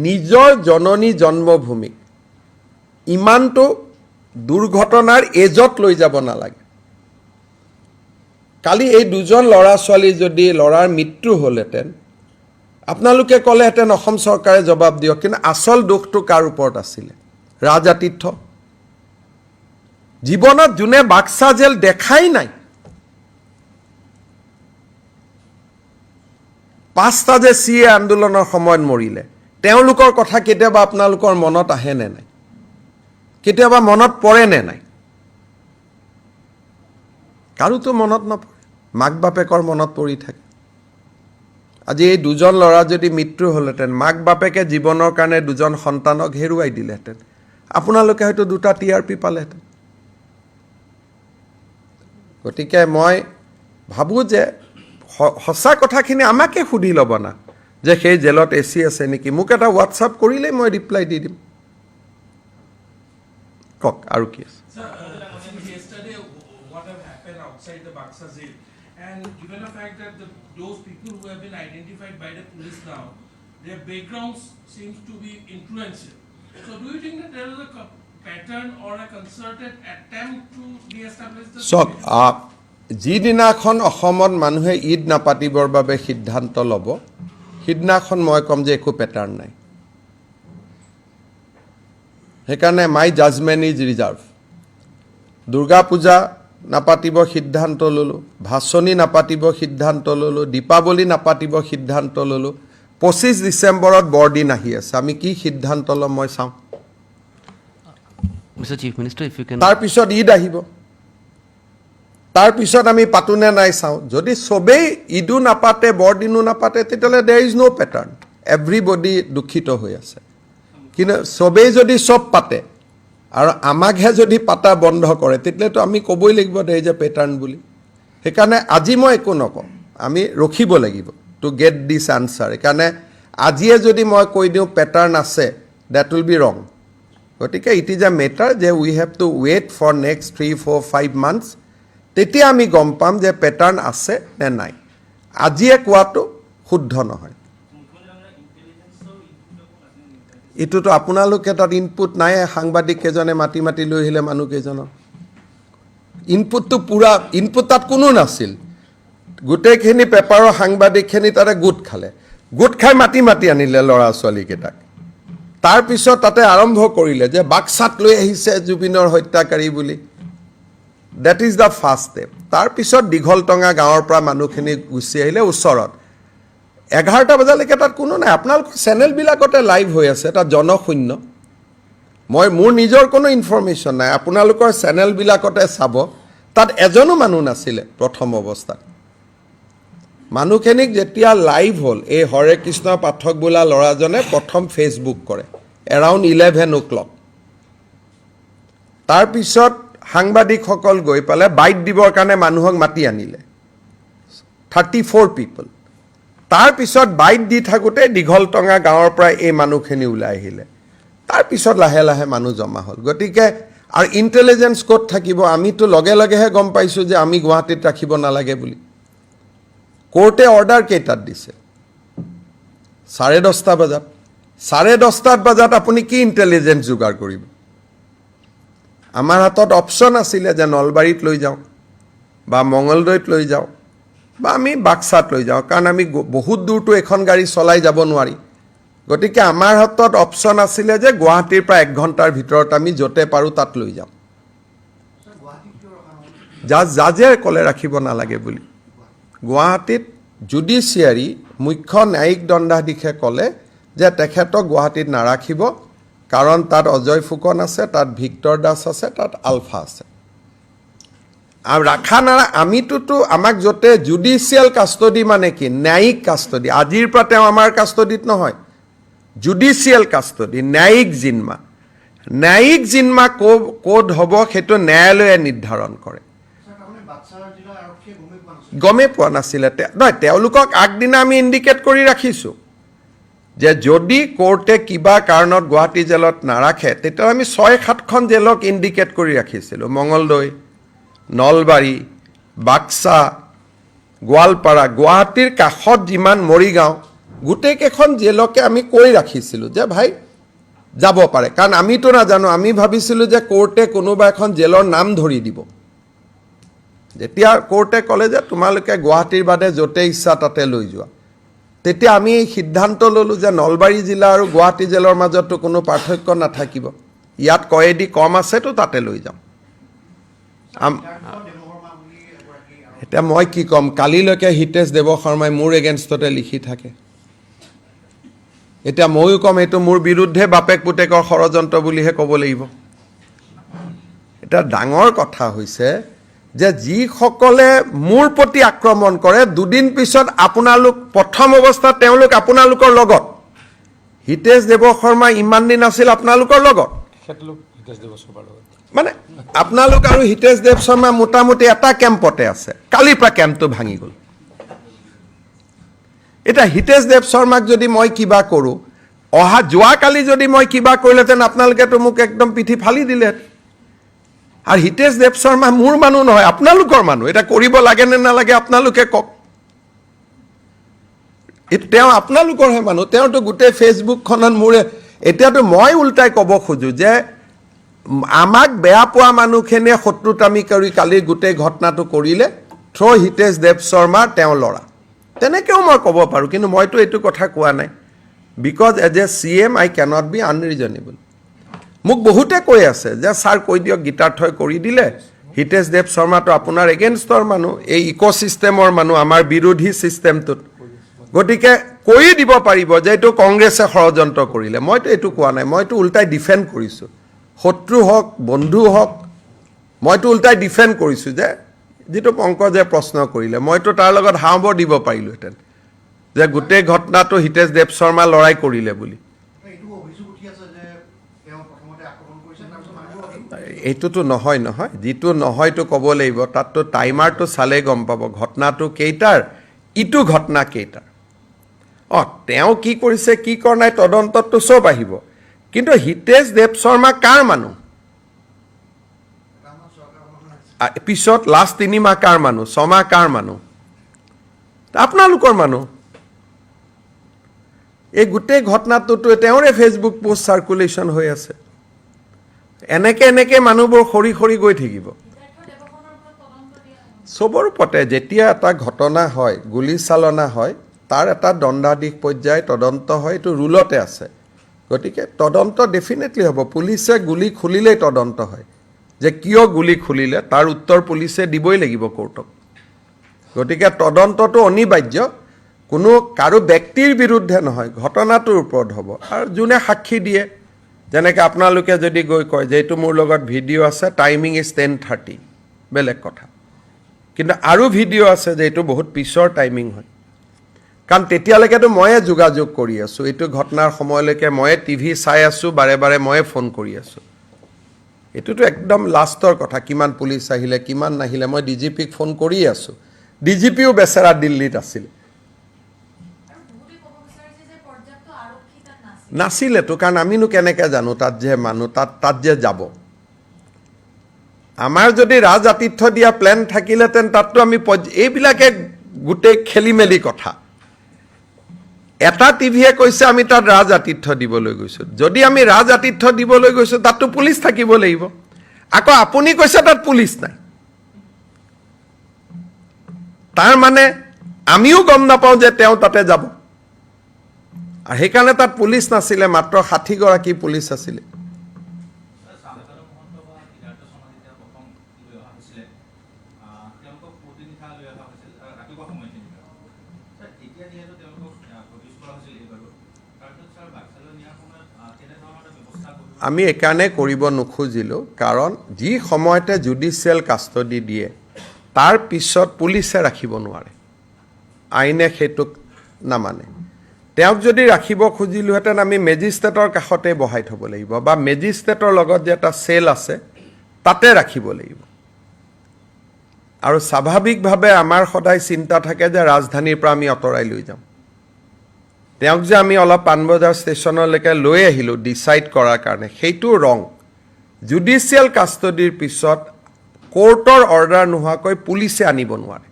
নিজৰ জননী জন্মভূমিক ইমানটো দুৰ্ঘটনাৰ এজত লৈ যাব নালাগে। কালি এই 2জন ল'ৰা ছোৱালী যদি ল'ৰাৰ মৃত্যু হ'লহেঁতেন, আপোনালোকে ক'লেহেঁতেন অসম চৰকাৰে জবাব দিয়ক। কিন্তু আচল দোষটো কাৰ ওপৰত আছিলে? ৰাজআতিথ্য। জীৱনত যোনে বাক্সা জেল দেখাই নাই, 5টা যে CA আন্দোলনৰ সময়ত মৰিলে, তেওঁলোকৰ কথা কেতিয়াবা আপোনালোকৰ মনত আহে নে নাই? কেতিয়াবা মনত পৰে নে নাই? কাৰোতো মনত নপৰে। মাক বাপেকৰ মনত পৰি থাকে। আজি এই 2জন ল'ৰা যদি মৃত্যু হ'লহেঁতেন, মাক বাপেকে জীৱনৰ কাৰণে 2জন সন্তানক হেৰুৱাই দিলেহেঁতেন, আপোনালোকে হয়তো 2টা TRP পালেহেঁতেন। গতিকে মই ভাবোঁ যে সঁচা কথাখিনি আমাকে সুধি ল'ব না, যে সেই জেলত AC আছে নেকি? মোক এটা হোৱাটছআপ কৰিলেই মই ৰিপ্লাই দি দিম। কওক আৰু কি আছে? Yesterday, what have happened outside the Baksa jail, and given the fact that those people who have been identified by the police now, their backgrounds seems to be influential. So, do you think that there is a pattern or a concerted attempt to de-establish the situation? যিদিনাখন অসমত মানুহে ঈদ নাপাতিবৰ বাবে সিদ্ধান্ত ল'ব, সিদিনাখন মই ক'ম যে একো পেটাৰ্ণ নাই। সেইকাৰণে মাই judgement is reserve. Durga Puja নাপাতিব সিদ্ধান্ত ল'লোঁ, ভাচনি নাপাতিব সিদ্ধান্ত ল'লোঁ, দীপাৱলী নাপাতিব সিদ্ধান্ত ল'লোঁ, 25 ডিচেম্বৰত বৰদিন আহি আছে আমি কি সিদ্ধান্ত ল'ম মই চাওঁ Mr. Chief Minister, if you can. তাৰপিছত ঈদ আহিব তাৰপিছত আমি পাতোনে নাই চাওঁ যদি সবেই ঈদো নাপাতে বৰদিনো নাপাতে তেতিয়াহ'লে দেৰ ইজ ন' পেটাৰ্ণ এভৰিবডি দুখিত হৈ আছে কিন্তু সবেই যদি সব পাতে আৰু আমাকহে যদি পাতা বন্ধ কৰে তেতিয়াতো আমি ক'বই লাগিব দেৰ ইজ এ পেটাৰ্ণ বুলি সেইকাৰণে আজি মই একো নকওঁ আমি ৰখিব লাগিব টু গেট দিছ আনচাৰ সেইকাৰণে আজিয়ে যদি মই কৈ দিওঁ পেটাৰ্ণ আছে ডেট উইল বি ৰং গতিকে it is a matter that we have to wait for next 3, 4, 5 months তেতিয়া আমি গম পাম যে পেটাৰ্ণ আছে নে নাই আজিয়ে কোৱাটো শুদ্ধ নহয় এইটোতো আপোনালোকে তাত ইনপুট নাই সাংবাদিক কেইজনে মাতি মাতি লৈ আহিলে মানুহ কেইজনক ইনপুটটো পুৰা ইনপুট তাত কোনো নাছিল গোটেইখিনি পেপাৰৰ সাংবাদিকখিনি তাতে গোট খাই মাতি মাতি আনিলে ল'ৰা ছোৱালীকেইটাক তাৰপিছত তাতে আৰম্ভ কৰিলে যে বাক্সাত লৈ আহিছে জুবিনৰ হত্যাকাৰী বুলি that is the first step তাৰপিছত দীঘলটঙা গাঁৱৰ পৰা মানুহখিনি গুচি আহিলে ওচৰত 11টা বজালৈকে তাত কোনো নাই আপোনালোকৰ চেনেলবিলাকতে লাইভ হৈ আছে তাত জনশূন্য মোৰ নিজৰ কোনো ইনফৰমেশ্যন নাই আপোনালোকৰ চেনেলবিলাকতে চাব তাত এজনো মানুহ নাছিলে প্ৰথম অৱস্থাত মানুহখিনিক যেতিয়া লাইভ হ'ল এই হৰে কৃষ্ণ পাঠক বোলা ল'ৰাজনে প্ৰথম ফেচবুক কৰে এৰাউণ্ড 11 o'clock তাৰপিছত সাংবাদিকসকল গৈ পেলাই বাইট দিবৰ কাৰণে মানুহক মাতি আনিলে 34 পিপল তাৰপিছত বাইট দি থাকোঁতে দীঘলটঙা গাঁৱৰ পৰা এই মানুহখিনি ওলাই আহিলে তাৰপিছত লাহে লাহে মানুহ জমা হ'ল গতিকে আৰু ইণ্টেলিজেঞ্চ ক'ত থাকিব আমিতো লগে লগেহে গম পাইছোঁ যে আমি গুৱাহাটীত ৰাখিব নালাগে বুলি কোৰ্টে অৰ্ডাৰ কেইটাত দিছে 10:30 বজাত 10:30 বজাত আপুনি কি ইণ্টেলিজেঞ্চ যোগাৰ কৰিব আমাৰ হাতত অপশ্যন আছিলে যে নলবাৰীত লৈ যাওঁ বা মঙলদৈত লৈ যাওঁ বা আমি বাক্সাত লৈ যাওঁ কাৰণ আমি বহুত দূৰটো এখন গাড়ী চলাই যাব নোৱাৰি গতিকে আমাৰ হাতত অপশ্যন আছিলে যে গুৱাহাটীৰ পৰা 1 ঘণ্টাৰ ভিতৰত আমি য'তে পাৰোঁ তাত লৈ যাওঁ জাজে ক'লে ৰাখিব নালাগে বুলি গুৱাহাটীত জুডিচিয়াৰী মুখ্য ন্যায়িক দণ্ডাধীশে ক'লে যে তেখেতক গুৱাহাটীত নাৰাখিব কাৰণ তাত অজয় ফুকন আছে তাত ভিক্টৰ দাস আছে তাত আলফা আছে আৰু ৰাখা নাৰা আমিতোতো আমাক য'তে জুডিচিয়েল কাষ্টডি মানে কি ন্যায়িক কাষ্টডি আজিৰ পৰা তেওঁ আমাৰ কাষ্টডিত নহয় জুডিচিয়েল কাষ্টডি ন্যায়িক জিম্মা ক'ত হ'ব সেইটো ন্যায়ালয়ে নিৰ্ধাৰণ কৰে গমেই পোৱা নাছিলে নহয় তেওঁলোকক আগদিনা আমি ইণ্ডিকেট কৰি ৰাখিছোঁ যে যদি কোৰ্টে কিবা কাৰণত গুৱাহাটী জেলত নাৰাখে তেতিয়া আমি 6-7খন জেলক ইণ্ডিকেট কৰি ৰাখিছিলোঁ মঙলদৈ নলবাৰী বাক্সা গোৱালপাৰা গুৱাহাটীৰ কাষত যিমান মৰিগাঁও গোটেইকেইখন জেলকে আমি কৈ ৰাখিছিলোঁ যে ভাই যাব পাৰে কাৰণ আমিতো নাজানো আমি ভাবিছিলোঁ যে কোৰ্টে কোনোবা এখন জেলৰ নাম ধৰি দিব যেতিয়া কোৰ্টে ক'লে যে তোমালোকে গুৱাহাটীৰ বাদে য'তে ইচ্ছা তাতে লৈ যোৱা তেতিয়া আমি এই সিদ্ধান্ত ল'লোঁ যে নলবাৰী জিলা আৰু গুৱাহাটী জেলৰ মাজতো কোনো পাৰ্থক্য নাথাকিব ইয়াত কয়েদি কম আছেতো তাতে লৈ যাওঁ এতিয়া মই কি ক'ম কালিলৈকে হিতেশ দেৱ শৰ্মাই মোৰ এগেইনষ্টতে লিখি থাকে এতিয়া ময়ো ক'ম এইটো মোৰ বিৰুদ্ধে বাপেক পুতেকৰ ষড়যন্ত্ৰ বুলিহে ক'ব লাগিব এটা ডাঙৰ কথা হৈছে যে যিসকলে মোৰ প্ৰতি আক্ৰমণ কৰে দুদিন পিছত আপোনালোক প্ৰথম অৱস্থাত তেওঁলোক আপোনালোকৰ লগত হিতেশ দেৱ শৰ্মা ইমান দিন আছিল আপোনালোকৰ লগত মানে আপোনালোক আৰু হিতেশ দেৱ শৰ্মা মোটামুটি এটা কেম্পতে আছে কালিৰ পৰা কেম্পটো ভাঙি গ'ল এটা হিতেশ দেৱ শৰ্মাক যদি মই কিবা কৰোঁ যোৱাকালি যদি মই কিবা কৰিলেহেঁতেন আপোনালোকেতো মোক একদম পিঠি ফালি দিলে আৰু হিতেশ দেৱ শৰ্মা মোৰ মানুহ নহয় আপোনালোকৰ মানুহ এটা কৰিব লাগে নে নালাগে আপোনালোকে কওক তেওঁ আপোনালোকৰহে মানুহ তেওঁতো গোটেই ফেচবুকখনত মোৰে এতিয়াতো মই উল্টাই ক'ব খোজোঁ যে আমাক বেয়া পোৱা মানুহখিনিয়ে শত্ৰুতামি কৰি কালিৰ গোটেই ঘটনাটো কৰিলে থ্ৰ' হিতেশ দেৱ শৰ্মা তেওঁ ল'ৰা তেনেকৈও মই ক'ব পাৰোঁ কিন্তু মইতো এইটো কথা কোৱা নাই because as a CM I cannot be unreasonable মোক বহুতে কৈ আছে যে ছাৰ কৈ দিয়ক গীতাৰ্থই কৰি দিলে হিতেশ দেৱ শৰ্মাটো আপোনাৰ এগেইনষ্টৰ মানুহ এই ইক'ছিষ্টেমৰ মানুহ আমাৰ বিৰোধী ছিষ্টেমটোত গতিকে কৈ দিব পাৰিব যে এইটো কংগ্ৰেছে ষড়যন্ত্ৰ কৰিলে মইতো এইটো কোৱা নাই মইতো উল্টাই ডিফেণ্ড কৰিছোঁ শত্ৰু হওক বন্ধু হওক মইতো উল্টাই ডিফেণ্ড কৰিছোঁ যে যিটো পংকজে প্ৰশ্ন কৰিলে মইতো তাৰ লগত হাওঁবৰ দিব পাৰিলোহেঁতেন যে গোটেই ঘটনাটো হিতেশ দেৱ শৰ্মা লৰাই কৰিলে বুলি এইটোতো নহয় যিটো নহয়তো ক'ব লাগিব তাততো টাইমাৰটো চালেই গম পাব ঘটনাটো কেইটাৰ ইটো ঘটনা কেইটাৰ তেওঁ কি কৰিছে কি কৰা নাই তদন্তততো চব আহিব কিন্তু হিতেশ দেৱ শৰ্মা কাৰ মানুহ পিছত লাষ্ট 3 মাহ কাৰ মানুহ 6 মাহ কাৰ মানুহ আপোনালোকৰ মানুহ এই গোটেই ঘটনাটোতো তেওঁৰে ফেচবুক পোষ্ট চাৰ্কুলেশ্যন হৈ আছে এনেকে মানুহবোৰ সৰি গৈ থাকিব চবৰ ওপৰতে যেতিয়া এটা ঘটনা হয় গুলীচালনা হয় তাৰ এটা দণ্ডাধীশ পৰ্যায় তদন্ত হয় এইটো ৰুলতে আছে গতিকে তদন্ত ডেফিনেটলি হ'ব পুলিচে গুলি খুলিলেই তদন্ত হয় যে কিয় গুলি খুলিলে তাৰ উত্তৰ পুলিচে দিবই লাগিব কোৰ্টক গতিকে তদন্তটো অনিবাৰ্য কোনো কাৰো ব্যক্তিৰ বিৰুদ্ধে নহয় ঘটনাটোৰ ওপৰত হ'ব আৰু যোনে সাক্ষী দিয়ে যেনেকৈ আপোনালোকে যদি গৈ কয় যে এইটো মোৰ লগত ভিডিঅ' আছে টাইমিং ইজ 10:30 বেলেগ কথা কিন্তু আৰু ভিডিঅ' আছে যে এইটো বহুত পিছৰ টাইমিং হয় কাৰণ তেতিয়ালৈকেতো ময়ে যোগাযোগ কৰি আছোঁ এইটো ঘটনাৰ সময়লৈকে ময়ে টিভি চাই আছোঁ বাৰে ময়ে ফোন কৰি আছোঁ এইটোতো একদম লাষ্টৰ কথা কিমান পুলিচ আহিলে কিমান নাহিলে মই ডিজিপিক ফোন কৰি আছোঁ ডিজিপিও বেচেৰা দিল্লীত আছিল নাছিলেতো কাৰণ আমিনো কেনেকৈ জানো তাত যে মানুহ তাত যে যাব আমাৰ যদি ৰাজ আতিথ্য দিয়া প্লেন থাকিলেহেঁতেন তাততো আমি এইবিলাকে গোটেই খেলি মেলি কথা এটা টিভিয়ে কৈছে আমি তাত ৰাজ আতিথ্য দিবলৈ গৈছোঁ যদি আমি ৰাজ আতিথ্য দিবলৈ গৈছোঁ তাততো পুলিচ থাকিব লাগিব আকৌ আপুনি কৈছে তাত পুলিচ নাই তাৰ মানে আমিও গম নাপাওঁ যে তেওঁ তাতে যাব আৰু সেইকাৰণে তাত পুলিচ নাছিলে মাত্ৰ 60 গৰাকী পুলিচ আছিলে আমি এইকাৰণে কৰিব নোখোজিলোঁ কাৰণ যি সময়তে জুডিচিয়েল কাষ্টডি দিয়ে তাৰ পিছত পুলিচে ৰাখিব নোৱাৰে আইনে সেইটোক নামানে তেওঁক যদি ৰাখিব খুজিলোহেঁতেন আমি মেজিষ্ট্ৰেটৰ কাষতে বহাই থ'ব লাগিব বা মেজিষ্ট্ৰেটৰ লগত যে এটা চেল আছে তাতে ৰাখিব লাগিব আৰু স্বাভাৱিকভাৱে আমাৰ সদায় চিন্তা থাকে যে ৰাজধানীৰ পৰা আমি আঁতৰাই লৈ যাম তেওঁক যে আমি অলপ পাণবজাৰ ষ্টেচনলৈকে লৈ আহিলোঁ ডিচাইড কৰাৰ কাৰণে সেইটো ৰং জুডিচিয়েল কাষ্টডিৰ পিছত কোৰ্টৰ অৰ্ডাৰ নোহোৱাকৈ পুলিচে আনিব নোৱাৰে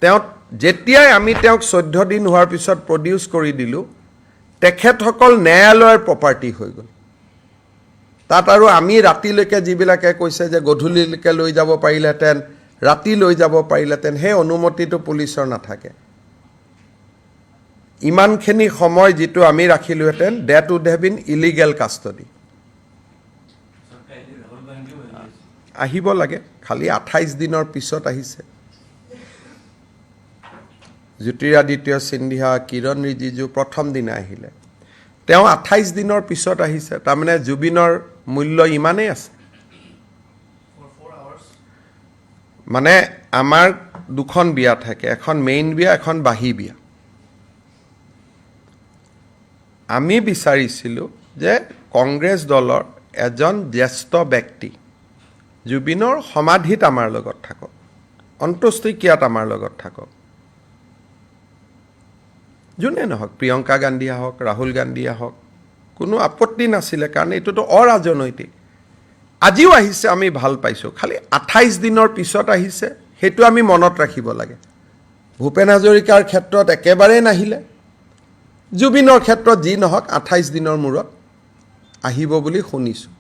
তেওঁ যেতিয়াই আমি তেওঁক 14 দিন হোৱাৰ পিছত প্ৰডিউচ কৰি দিলোঁ তেখেতসকল ন্যায়ালয়ৰ প্ৰপাৰ্টি হৈ গ'ল তাত আৰু আমি ৰাতিলৈকে যিবিলাকে কৈছে যে গধূলিলৈকে লৈ যাব পাৰিলেহেঁতেন ৰাতি লৈ যাব পাৰিলেহেঁতেন সেই অনুমতিটো পুলিচৰ নাথাকে ইমানখিনি সময় যিটো আমি ৰাখিলোহেঁতেন that would have been illegal custody আহিব লাগে খালি 28 দিনৰ পিছত আহিছে জ্যোতিৰাদিত্য সিন্ধিয়া কিৰণ ৰিজিজু প্ৰথম দিনা আহিলে তেওঁ 28 দিনৰ পিছত আহিছে তাৰমানে জুবিনৰ মূল্য ইমানেই আছে মানে আমাৰ দুখন বিয়া থাকে এখন মেইন বিয়া এখন বাহী বিয়া আমি বিচাৰিছিলোঁ যে কংগ্ৰেছ দলৰ এজন জ্যেষ্ঠ ব্যক্তি জুবিনৰ সমাধিত আমাৰ লগত থাকক অন্ত্যেষ্টিক্ৰিয়াত আমাৰ লগত থাকক যোনে নহওক প্ৰিয়ংকা গান্ধীয়ে হওক ৰাহুল গান্ধীয়ে হওক কোনো আপত্তি নাছিলে কাৰণ এইটোতো অৰাজনৈতিক আজিও আহিছে আমি ভাল পাইছোঁ খালি 28 দিনৰ পিছত আহিছে সেইটো আমি মনত ৰাখিব লাগে ভূপেন হাজৰিকাৰ ক্ষেত্ৰত একেবাৰে নাহিলে জুবিনৰ ক্ষেত্ৰত যি নহওক 28 দিনৰ মূৰত আহিব বুলি শুনিছোঁ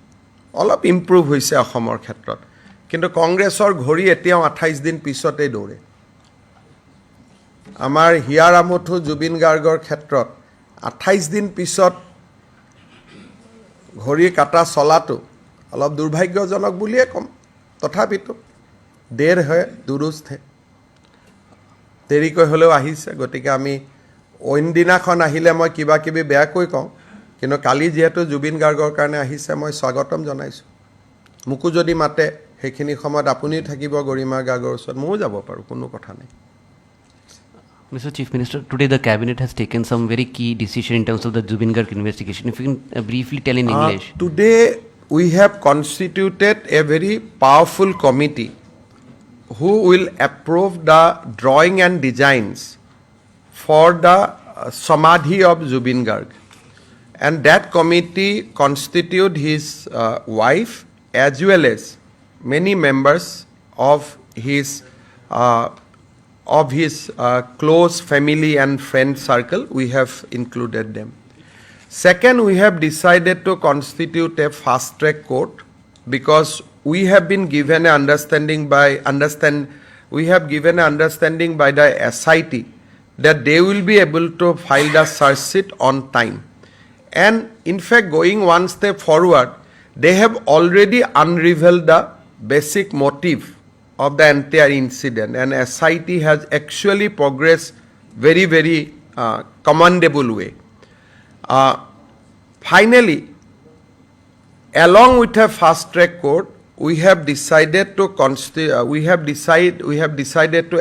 অলপ ইম্প্ৰুভ হৈছে অসমৰ ক্ষেত্ৰত কিন্তু কংগ্ৰেছৰ ঘড়ী এতিয়াও 28 দিন পিছতেই দৌৰে আমাৰ হিয়াৰ আমঠু জুবিন গাৰ্গৰ ক্ষেত্ৰত 28 দিন পিছত ঘড়ী কাটা চলাটো অলপ দুৰ্ভাগ্যজনক বুলিয়ে ক'ম তথাপিতো দেৰ হয় দুৰুস্ত হে দেৰিকৈ হ'লেও আহিছে গতিকে আমি অইন দিনাখন আহিলে মই কিবা কিবি বেয়াকৈ কওঁ কিন্তু কালি যিহেতু জুবিন গাৰ্গৰ কাৰণে আহিছে মই স্বাগতম জনাইছোঁ মোকো যদি মাতে সেইখিনি সময়ত আপুনিও থাকিব গৰিমা গাৰ্গৰ ওচৰত ময়ো যাব পাৰোঁ কোনো কথা নাই Mr. Chief Minister, today the cabinet has taken some very key decision in terms of the Zubin Garg investigation. If you can briefly tell in English. Today we have constituted a very powerful committee who will approve the drawing and designs for the Samadhi of Zubin Garg. And that committee constitute his wife as well as many members of his close family and friend circle. We have included them. Second, we have decided to constitute a fast track court because we have been given an understanding by the SIT that they will be able to file the search sheet on time. And in fact, going one step forward, they have already unraveled the basic motive of the entire incident, and SIT has actually progressed very, very commendable way. Finally, along with a fast track court, we have decided to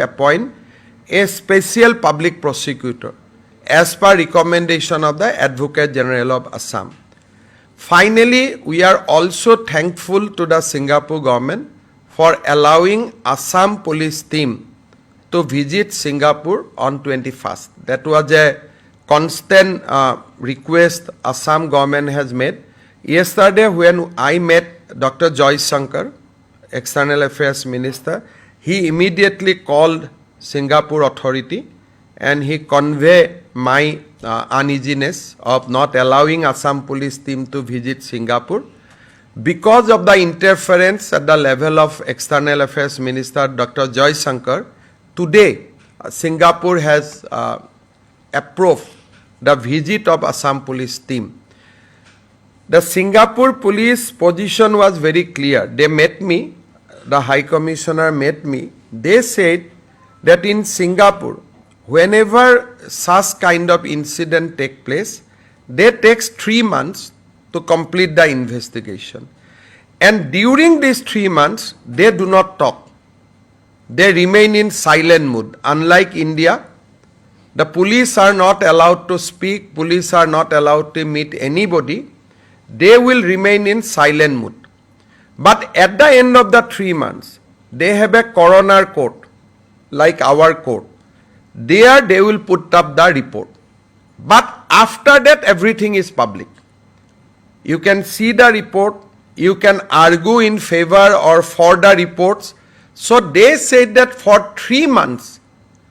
appoint a special public prosecutor as per recommendation of the Advocate General of Assam. Finally, we are also thankful to the Singapore government for allowing Assam police team to visit Singapore on 21st. That was a constant request Assam government has made. Yesterday when I met Dr. Joy Shankar, External Affairs Minister, he immediately called Singapore authority and he conveyed my uneasiness of not allowing Assam police team to visit Singapore. Because of the interference at the level of External Affairs Minister Dr. Joy Shankar, today Singapore has approved the visit of Assam police team. The Singapore police position was very clear. They met me, the High Commissioner met me. They said that in Singapore, whenever such kind of incident take place, they takes 3 months to complete the investigation. And during these 3 months, they do not talk. They remain in silent mood. Unlike India, the police are not allowed to speak, police are not allowed to meet anybody. They will remain in silent mood. But at the end of the 3 months, they have a coroner court, like our court. There they will put up the report. But after that, everything is public. You can see the report, you can argue in favor or for the reports. So they said that for 3 months,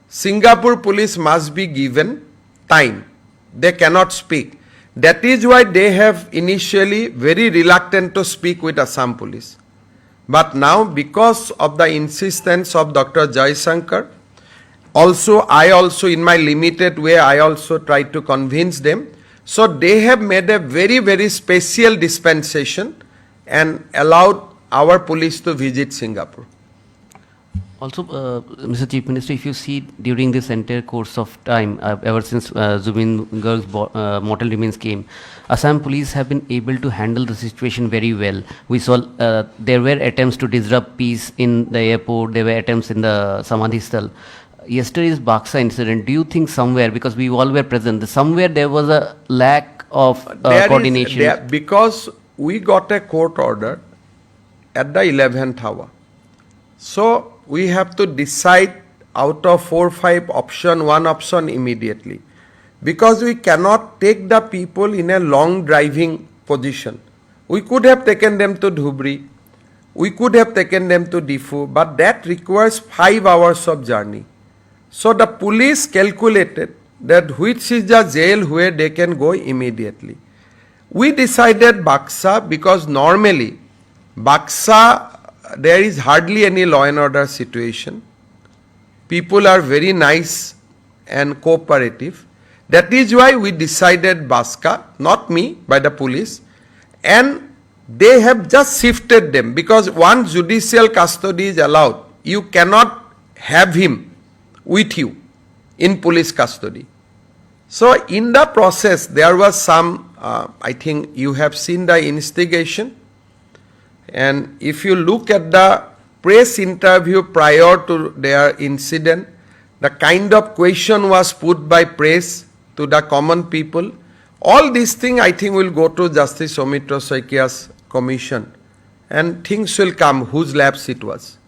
Singapore police must be given time. They cannot speak. That is why they have initially very reluctant to speak with Assam police. But now, because of the insistence of Dr. Jai Shankar, I also in my limited way, I also tried to convince them. So they have made a very, very special dispensation and allowed our police to visit Singapore. Also, Mr. Chief Minister, if you see during this entire course of time, ever since Zubin Garg's mortal remains came, Assam police have been able to handle the situation very well. We saw there were attempts to disrupt peace in the airport, there were attempts in the Samadhi Sthal. Yesterday's Baksa incident, do you think somewhere, because we all were present, somewhere there was a lack of coordination? Because we got a court order at the 11th hour. So we have to decide out of 4 or 5 options, one option immediately. Because we cannot take the people in a long driving position. We could have taken them to Dhubri, we could have taken them to Difu, but that requires 5 hours of journey. So the police calculated that which is the jail where they can go immediately. We decided Baksa because normally Baksa there is hardly any law and order situation. People are very nice and cooperative. That is why we decided Baksa, not me, by the police, and they have just shifted them because once judicial custody is allowed, you cannot have him with you in police custody. So in the process, there was some, I think you have seen the instigation. And if you look at the press interview prior to their incident, the kind of question was put by press to the common people, all these things I think will go to Justice Soumitra Saikia's commission and things will come whose lapse it was.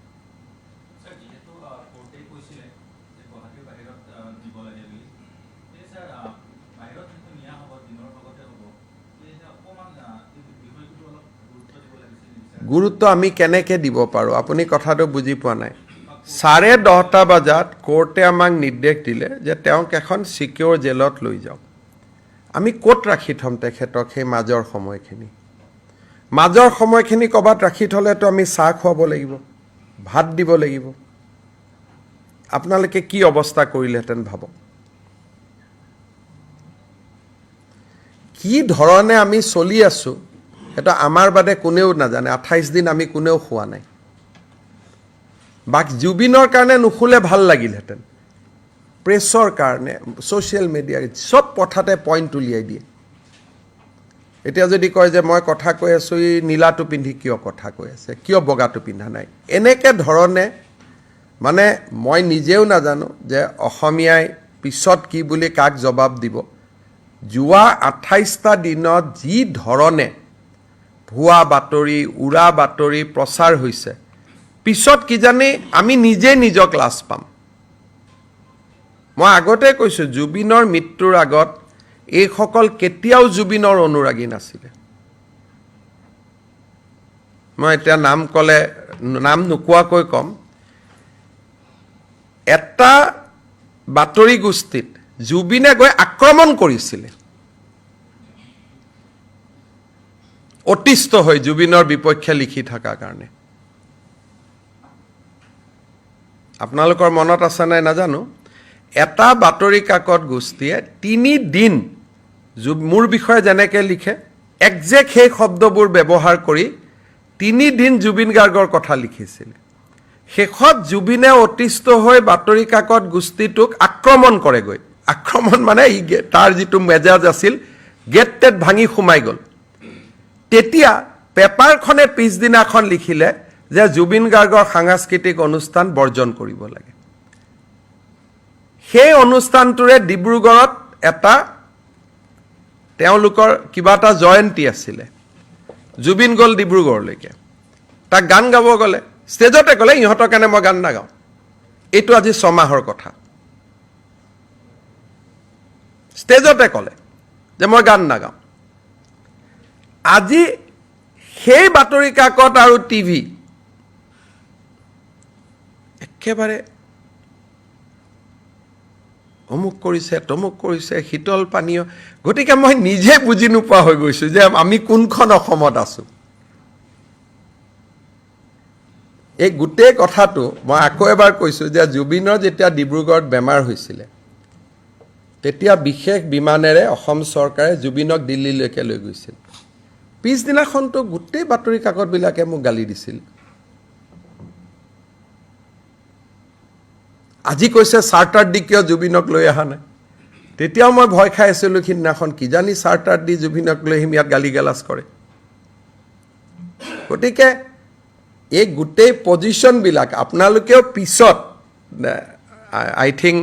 গুৰুত্ব আমি কেনেকৈ দিব পাৰোঁ আপুনি কথাটো বুজি পোৱা নাই 10:30 বজাত কোৰ্টে আমাক নিৰ্দেশ দিলে যে তেওঁক এখন সিকিউৰ জেলত লৈ যাওক আমি ক'ত ৰাখি থম তেখেতক সেই মাজৰ সময়খিনি ক'বাত ৰাখি থ'লেতো আমি চাহ খুৱাব লাগিব ভাত দিব লাগিব আপোনালোকে কি অৱস্থা কৰিলেহেঁতেন ভাবক কি ধৰণে আমি চলি আছোঁ এটা আমাৰ বাদে কোনেও নাজানে 28 দিন আমি কোনেও খোৱা নাই বাক জুবিনৰ কাৰণে নুখুলে ভাল লাগিলহেঁতেন প্ৰেছৰ কাৰণে ছ'চিয়েল মিডিয়াৰ সব কথাতে পইণ্ট উলিয়াই দিয়ে এতিয়া যদি কয় যে মই কথা কৈ আছোঁ এই নীলাটো পিন্ধি কিয় কথা কৈ আছে কিয় বগাটো পিন্ধা নাই এনেকৈ ধৰণে মানে মই নিজেও নাজানো যে অসমীয়াই পিছত কি বুলি কাক জবাব দিব যোৱা 28টা দিনত যি ধৰণে ভুৱা বাতৰি উৰা বাতৰি প্ৰচাৰ হৈছে পিছত কি জানি আমি নিজে নিজক লাজ পাম মই আগতে কৈছোঁ জুবিনৰ মৃত্যুৰ আগত এইসকল কেতিয়াও জুবিনৰ অনুৰাগী নাছিলে মই এতিয়া নাম ক'লে নাম নোকোৱাকৈ ক'ম এটা বাতৰি গোষ্ঠীত জুবিনে গৈ আক্ৰমণ কৰিছিলে অতিষ্ঠ হৈ জুবিনৰ বিপক্ষে লিখি থকাৰ কাৰণে আপোনালোকৰ মনত আছে নাই নাজানো এটা বাতৰি কাকত গোষ্ঠীয়ে 3 দিন মোৰ বিষয়ে যেনেকৈ লিখে একজেক্ট সেই শব্দবোৰ ব্যৱহাৰ কৰি 3 দিন জুবিন গাৰ্গৰ কথা লিখিছিল শেষত জুবিনে অতিষ্ঠ হৈ বাতৰি কাকত গোষ্ঠীটোক আক্ৰমণ কৰেগৈ আক্ৰমণ মানে তাৰ যিটো মেজাজ আছিল গেট ভাঙি সোমাই গ'ল তেতিয়া পেপাৰখনে পিছদিনাখন লিখিলে যে জুবিন গাৰ্গৰ সাংস্কৃতিক অনুষ্ঠান বৰ্জন কৰিব লাগে সেই অনুষ্ঠানটোৰে ডিব্ৰুগড়ত এটা তেওঁলোকৰ কিবা এটা জয়ন্তী আছিলে জুবিন গ'ল ডিব্ৰুগড়লৈকে তাক গান গাব গ'লে ষ্টেজতে ক'লে ইহঁতৰ কাৰণে মই গান নাগাওঁ এইটো আজি 6 মাহৰ কথা ষ্টেজতে ক'লে যে মই গান নাগাওঁ আজি সেই বাতৰি কাকত আৰু টিভি একেবাৰে অমুক কৰিছে তমুক কৰিছে শীতল পানীয় গতিকে মই নিজে বুজি নোপোৱা হৈ গৈছোঁ যে আমি কোনখন অসমত আছোঁ এই গোটেই কথাটো মই আকৌ এবাৰ কৈছোঁ যে জুবিনৰ যেতিয়া ডিব্ৰুগড়ত বেমাৰ হৈছিলে তেতিয়া বিশেষ বিমানেৰে অসম চৰকাৰে জুবিনক দিল্লীলৈকে লৈ গৈছিল পিছদিনাখনতো গোটেই বাতৰি কাকতবিলাকে মোক গালি দিছিল আজি কৈছে চাৰ্টাৰ দি কিয় জুবিনক লৈ অহা নাই তেতিয়াও মই ভয় খাই আছিলোঁ সিদিনাখন কি জানি চাৰ্টাৰ দি জুবিনক লৈ আহিম ইয়াত গালি গালাজ কৰে গতিকে এই গোটেই পজিশ্যনবিলাক আপোনালোকেও পিছত আই থিংক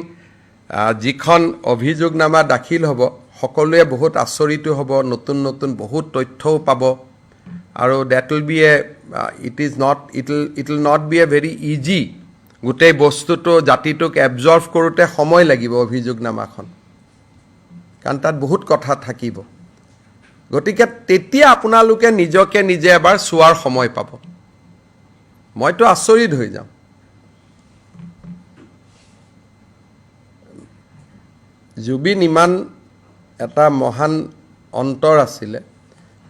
যিখন অভিযোগনামা দাখিল হ'ব সকলোৱে বহুত আচৰিত হ'ব নতুন নতুন বহুত তথ্যও পাব আৰু that will be a it will not be a very easy গোটেই বস্তুটো জাতিটোক এবজৰ্ভ কৰোঁতে সময় লাগিব অভিযোগনামাখন কাৰণ তাত বহুত কথা থাকিব গতিকে তেতিয়া আপোনালোকে নিজকে নিজে এবাৰ চোৱাৰ সময় পাব মইতো আচৰিত হৈ যাম জুবিন ইমান এটা মহান অন্তৰ আছিলে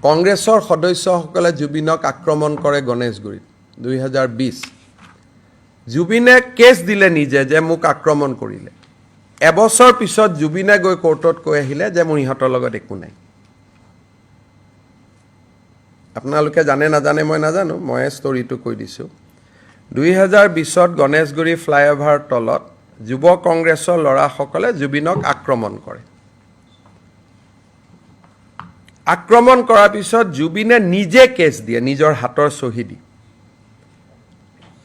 কংগ্ৰেছৰ সদস্যসকলে জুবিনক আক্ৰমণ কৰে গণেশগুৰিত 2020 জুবিনে কেছ দিলে নিজে যে মোক আক্ৰমণ কৰিলে এবছৰ পিছত জুবিনে গৈ কোৰ্টত কৈ আহিলে যে মোৰ ইহঁতৰ লগত একো নাই আপোনালোকে জানে নাজানে মই নাজানো মই ষ্টৰিটো কৈ দিছোঁ 2020ত গণেশগুৰি ফ্লাইঅভাৰ তলত যুৱ কংগ্ৰেছৰ ল'ৰাসকলে জুবিনক আক্ৰমণ কৰে আক্ৰমণ কৰাৰ পিছত জুবিনে নিজে কেছ দিয়ে নিজৰ হাতৰ চহী দি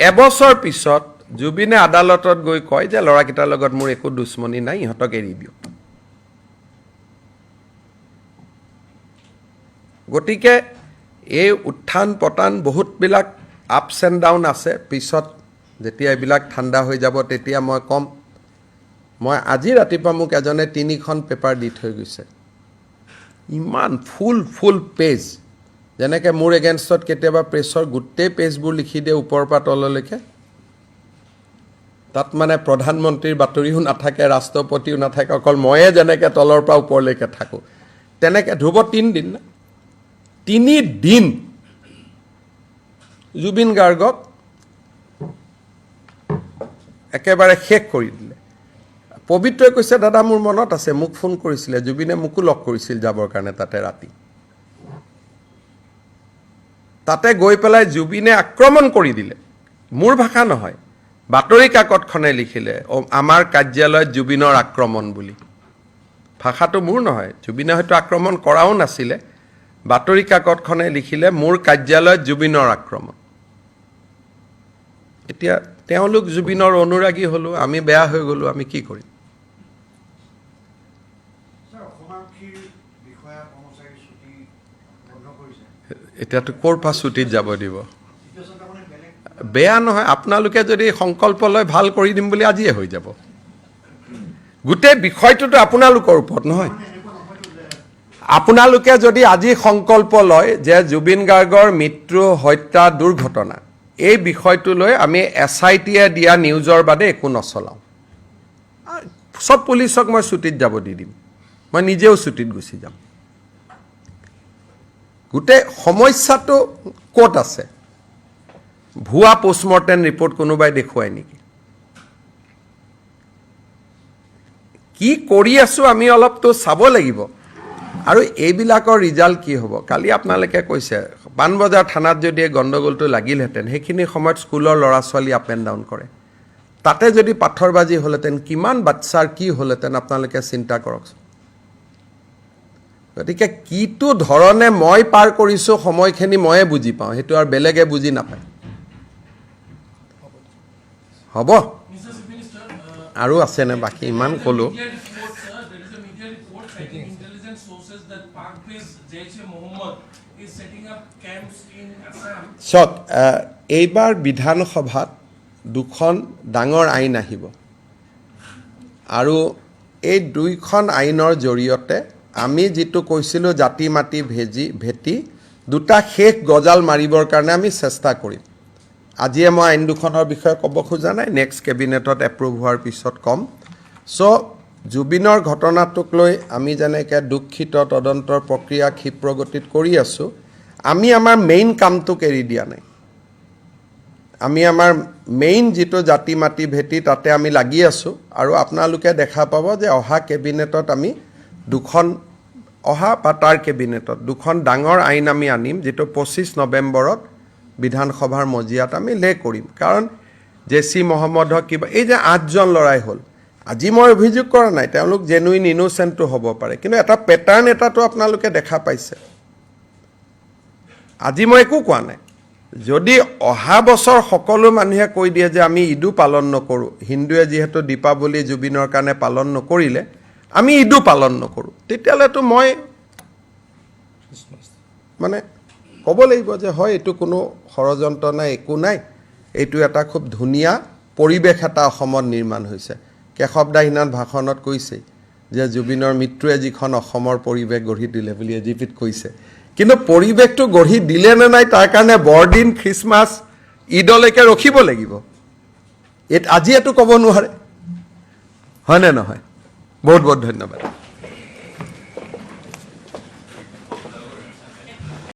এবছৰ পিছত জুবিনে আদালতত গৈ কয় যে ল'ৰাকেইটাৰ লগত মোৰ একো দুশ্মনী নাই ইহঁতক এৰি দিওঁ গতিকে এই উত্থান পতান বহুতবিলাক আপছ এণ্ড ডাউন আছে পিছত যেতিয়া এইবিলাক ঠাণ্ডা হৈ যাব তেতিয়া মই ক'ম মই আজি ৰাতিপুৱা মোক এজনে 3খন পেপাৰ দি থৈ গৈছে ইমান ফুল পেজ যেনেকৈ মোৰ এগেইনষ্টত কেতিয়াবা প্ৰেছৰ গোটেই পেজবোৰ লিখি দিয়ে ওপৰৰ পৰা তললৈকে তাত মানে প্ৰধানমন্ত্ৰীৰ বাতৰিও নাথাকে ৰাষ্ট্ৰপতিও নাথাকে অকল ময়ে যেনেকৈ তলৰ পৰা ওপৰলৈকে থাকোঁ তেনেকৈ ধ্ৰুৱ 3 দিন না 3 দিন জুবিন গাৰ্গক একেবাৰে শেষ কৰি দিলে পবিত্ৰই কৈছে দাদা মোৰ মনত আছে মোক ফোন কৰিছিলে জুবিনে মোকো লগ কৰিছিল যাবৰ কাৰণে তাতে ৰাতি তাতে গৈ পেলাই জুবিনে আক্ৰমণ কৰি দিলে মোৰ ভাষা নহয় বাতৰি কাকতখনে লিখিলে আমাৰ কাৰ্যালয়ত জুবিনৰ আক্ৰমণ বুলি ভাষাটো মোৰ নহয় জুবিনে হয়তো আক্ৰমণ কৰাও নাছিলে বাতৰি কাকতখনে লিখিলে মোৰ কাৰ্যালয়ত জুবিনৰ আক্ৰমণ এতিয়া তেওঁলোক জুবিনৰ অনুৰাগী হলো আমি বেয়া হৈ গলো আমি কি কৰিম এতিয়াতো ক'ৰ পৰা ছুটিত যাব দিব বেয়া নহয় আপোনালোকে যদি সংকল্প লয় ভাল কৰি দিম বুলি আজিয়ে হৈ যাব গোটেই বিষয়টোতো আপোনালোকৰ ওপৰত নহয় আপোনালোকে যদি আজি সংকল্প লয় যে জুবিন গাৰ্গৰ মৃত্যু হত্যা দুৰ্ঘটনা এই বিষয়টো লৈ আমি SITয়ে দিয়া নিউজৰ বাদে একো নচলাওঁ সব পুলিচক মই ছুটিত যাব দি দিম মই নিজেও ছুটিত গুচি যাম গোটেই সমস্যাটো ক'ত আছে ভুৱা পোষ্টমৰ্টেম ৰিপৰ্ট কোনোবাই দেখুৱাই নেকি কি কৰি আছো আমি অলপতো চাব লাগিব আৰু এইবিলাকৰ ৰিজাল্ট কি হ'ব কালি আপোনালোকে কৈছে পানবজাৰ থানাত যদি এই গণ্ডগোলটো লাগিলহেঁতেন সেইখিনি সময়ত স্কুলৰ ল'ৰা ছোৱালী আপ এণ্ড ডাউন কৰে তাতে যদি পাথৰবাজি হ'লহেঁতেন কিমান বাচ্চাৰ কি হ'লহেঁতেন আপোনালোকে চিন্তা কৰকচোন গতিকে কিটো ধৰণে মই পাৰ কৰিছোঁ সময়খিনি ময়ে বুজি পাওঁ সেইটো আৰু বেলেগে বুজি নাপায় হ'ব Mr. Chief Minister, আৰু আছেনে বাকী ইমান ক'লোঁ media reports, there is a media report citing intelligence sources that Pak-based Jaish-e-Mohammed is setting up camps in Assam. চাওক এইবাৰ বিধানসভাত দুখন ডাঙৰ আইন আহিব আৰু এই দুইখন আইনৰ জৰিয়তে আমি যিটো কৈছিলোঁ জাতি মাটি ভেটি দুটা শেষ গজাল মাৰিবৰ কাৰণে আমি চেষ্টা কৰিম আজিয়ে মই আইন দুখনৰ বিষয়ে ক'ব খোজা নাই নেক্সট কেবিনেটত এপ্ৰুভ হোৱাৰ পিছত ক'ম চ' জুবিনৰ ঘটনাটোক লৈ আমি যেনেকৈ দুঃখিত তদন্তৰ প্ৰক্ৰিয়া ক্ষিপ্ৰগতিত কৰি আছোঁ আমি আমাৰ মেইন কামটোক এৰি দিয়া নাই আমি আমাৰ মেইন যিটো জাতি মাটি ভেটি তাতে আমি লাগি আছোঁ আৰু আপোনালোকে দেখা পাব যে অহা কেবিনেটত আমি দুখন অহা বা তাৰ কেবিনেটত দুখন ডাঙৰ আইন আমি আনিম যিটো 25 নৱেম্বৰত বিধানসভাৰ মজিয়াত আমি লে কৰিম কাৰণ জেচি মহম্মদক কিবা এই যে 8জন ল'ৰাই হ'ল আজি মই অভিযোগ কৰা নাই তেওঁলোক জেনুইন ইনোচেণ্টটো হ'ব পাৰে কিন্তু এটা পেটাৰ্ণ এটাতো আপোনালোকে দেখা পাইছে আজি মই একো কোৱা নাই যদি অহা বছৰ সকলো মানুহে কৈ দিয়ে যে আমি ঈদো পালন নকৰোঁ হিন্দুৱে যিহেতু দীপাৱলী জুবিনৰ কাৰণে পালন নকৰিলে আমি ঈদো পালন নকৰোঁ তেতিয়াহ'লেতো মই মানে ক'ব লাগিব যে হয় এইটো কোনো ষড়যন্ত্ৰ নাই একো নাই এইটো এটা খুব ধুনীয়া পৰিৱেশ এটা অসমত নিৰ্মাণ হৈছে কেশৱ দা সিনান ভাষণত কৈছে যে জুবিনৰ মৃত্যুৱে যিখন অসমৰ পৰিৱেশ গঢ়ি দিলে বুলি এজিপিত কৈছে কিন্তু পৰিৱেশটো গঢ়ি দিলে নে নাই তাৰ কাৰণে বৰদিন খ্ৰীষ্টমাছ ঈদলৈকে ৰখিব লাগিব আজি এইটো ক'ব নোৱাৰে হয়নে নহয় বহুত বহুত ধন্যবাদ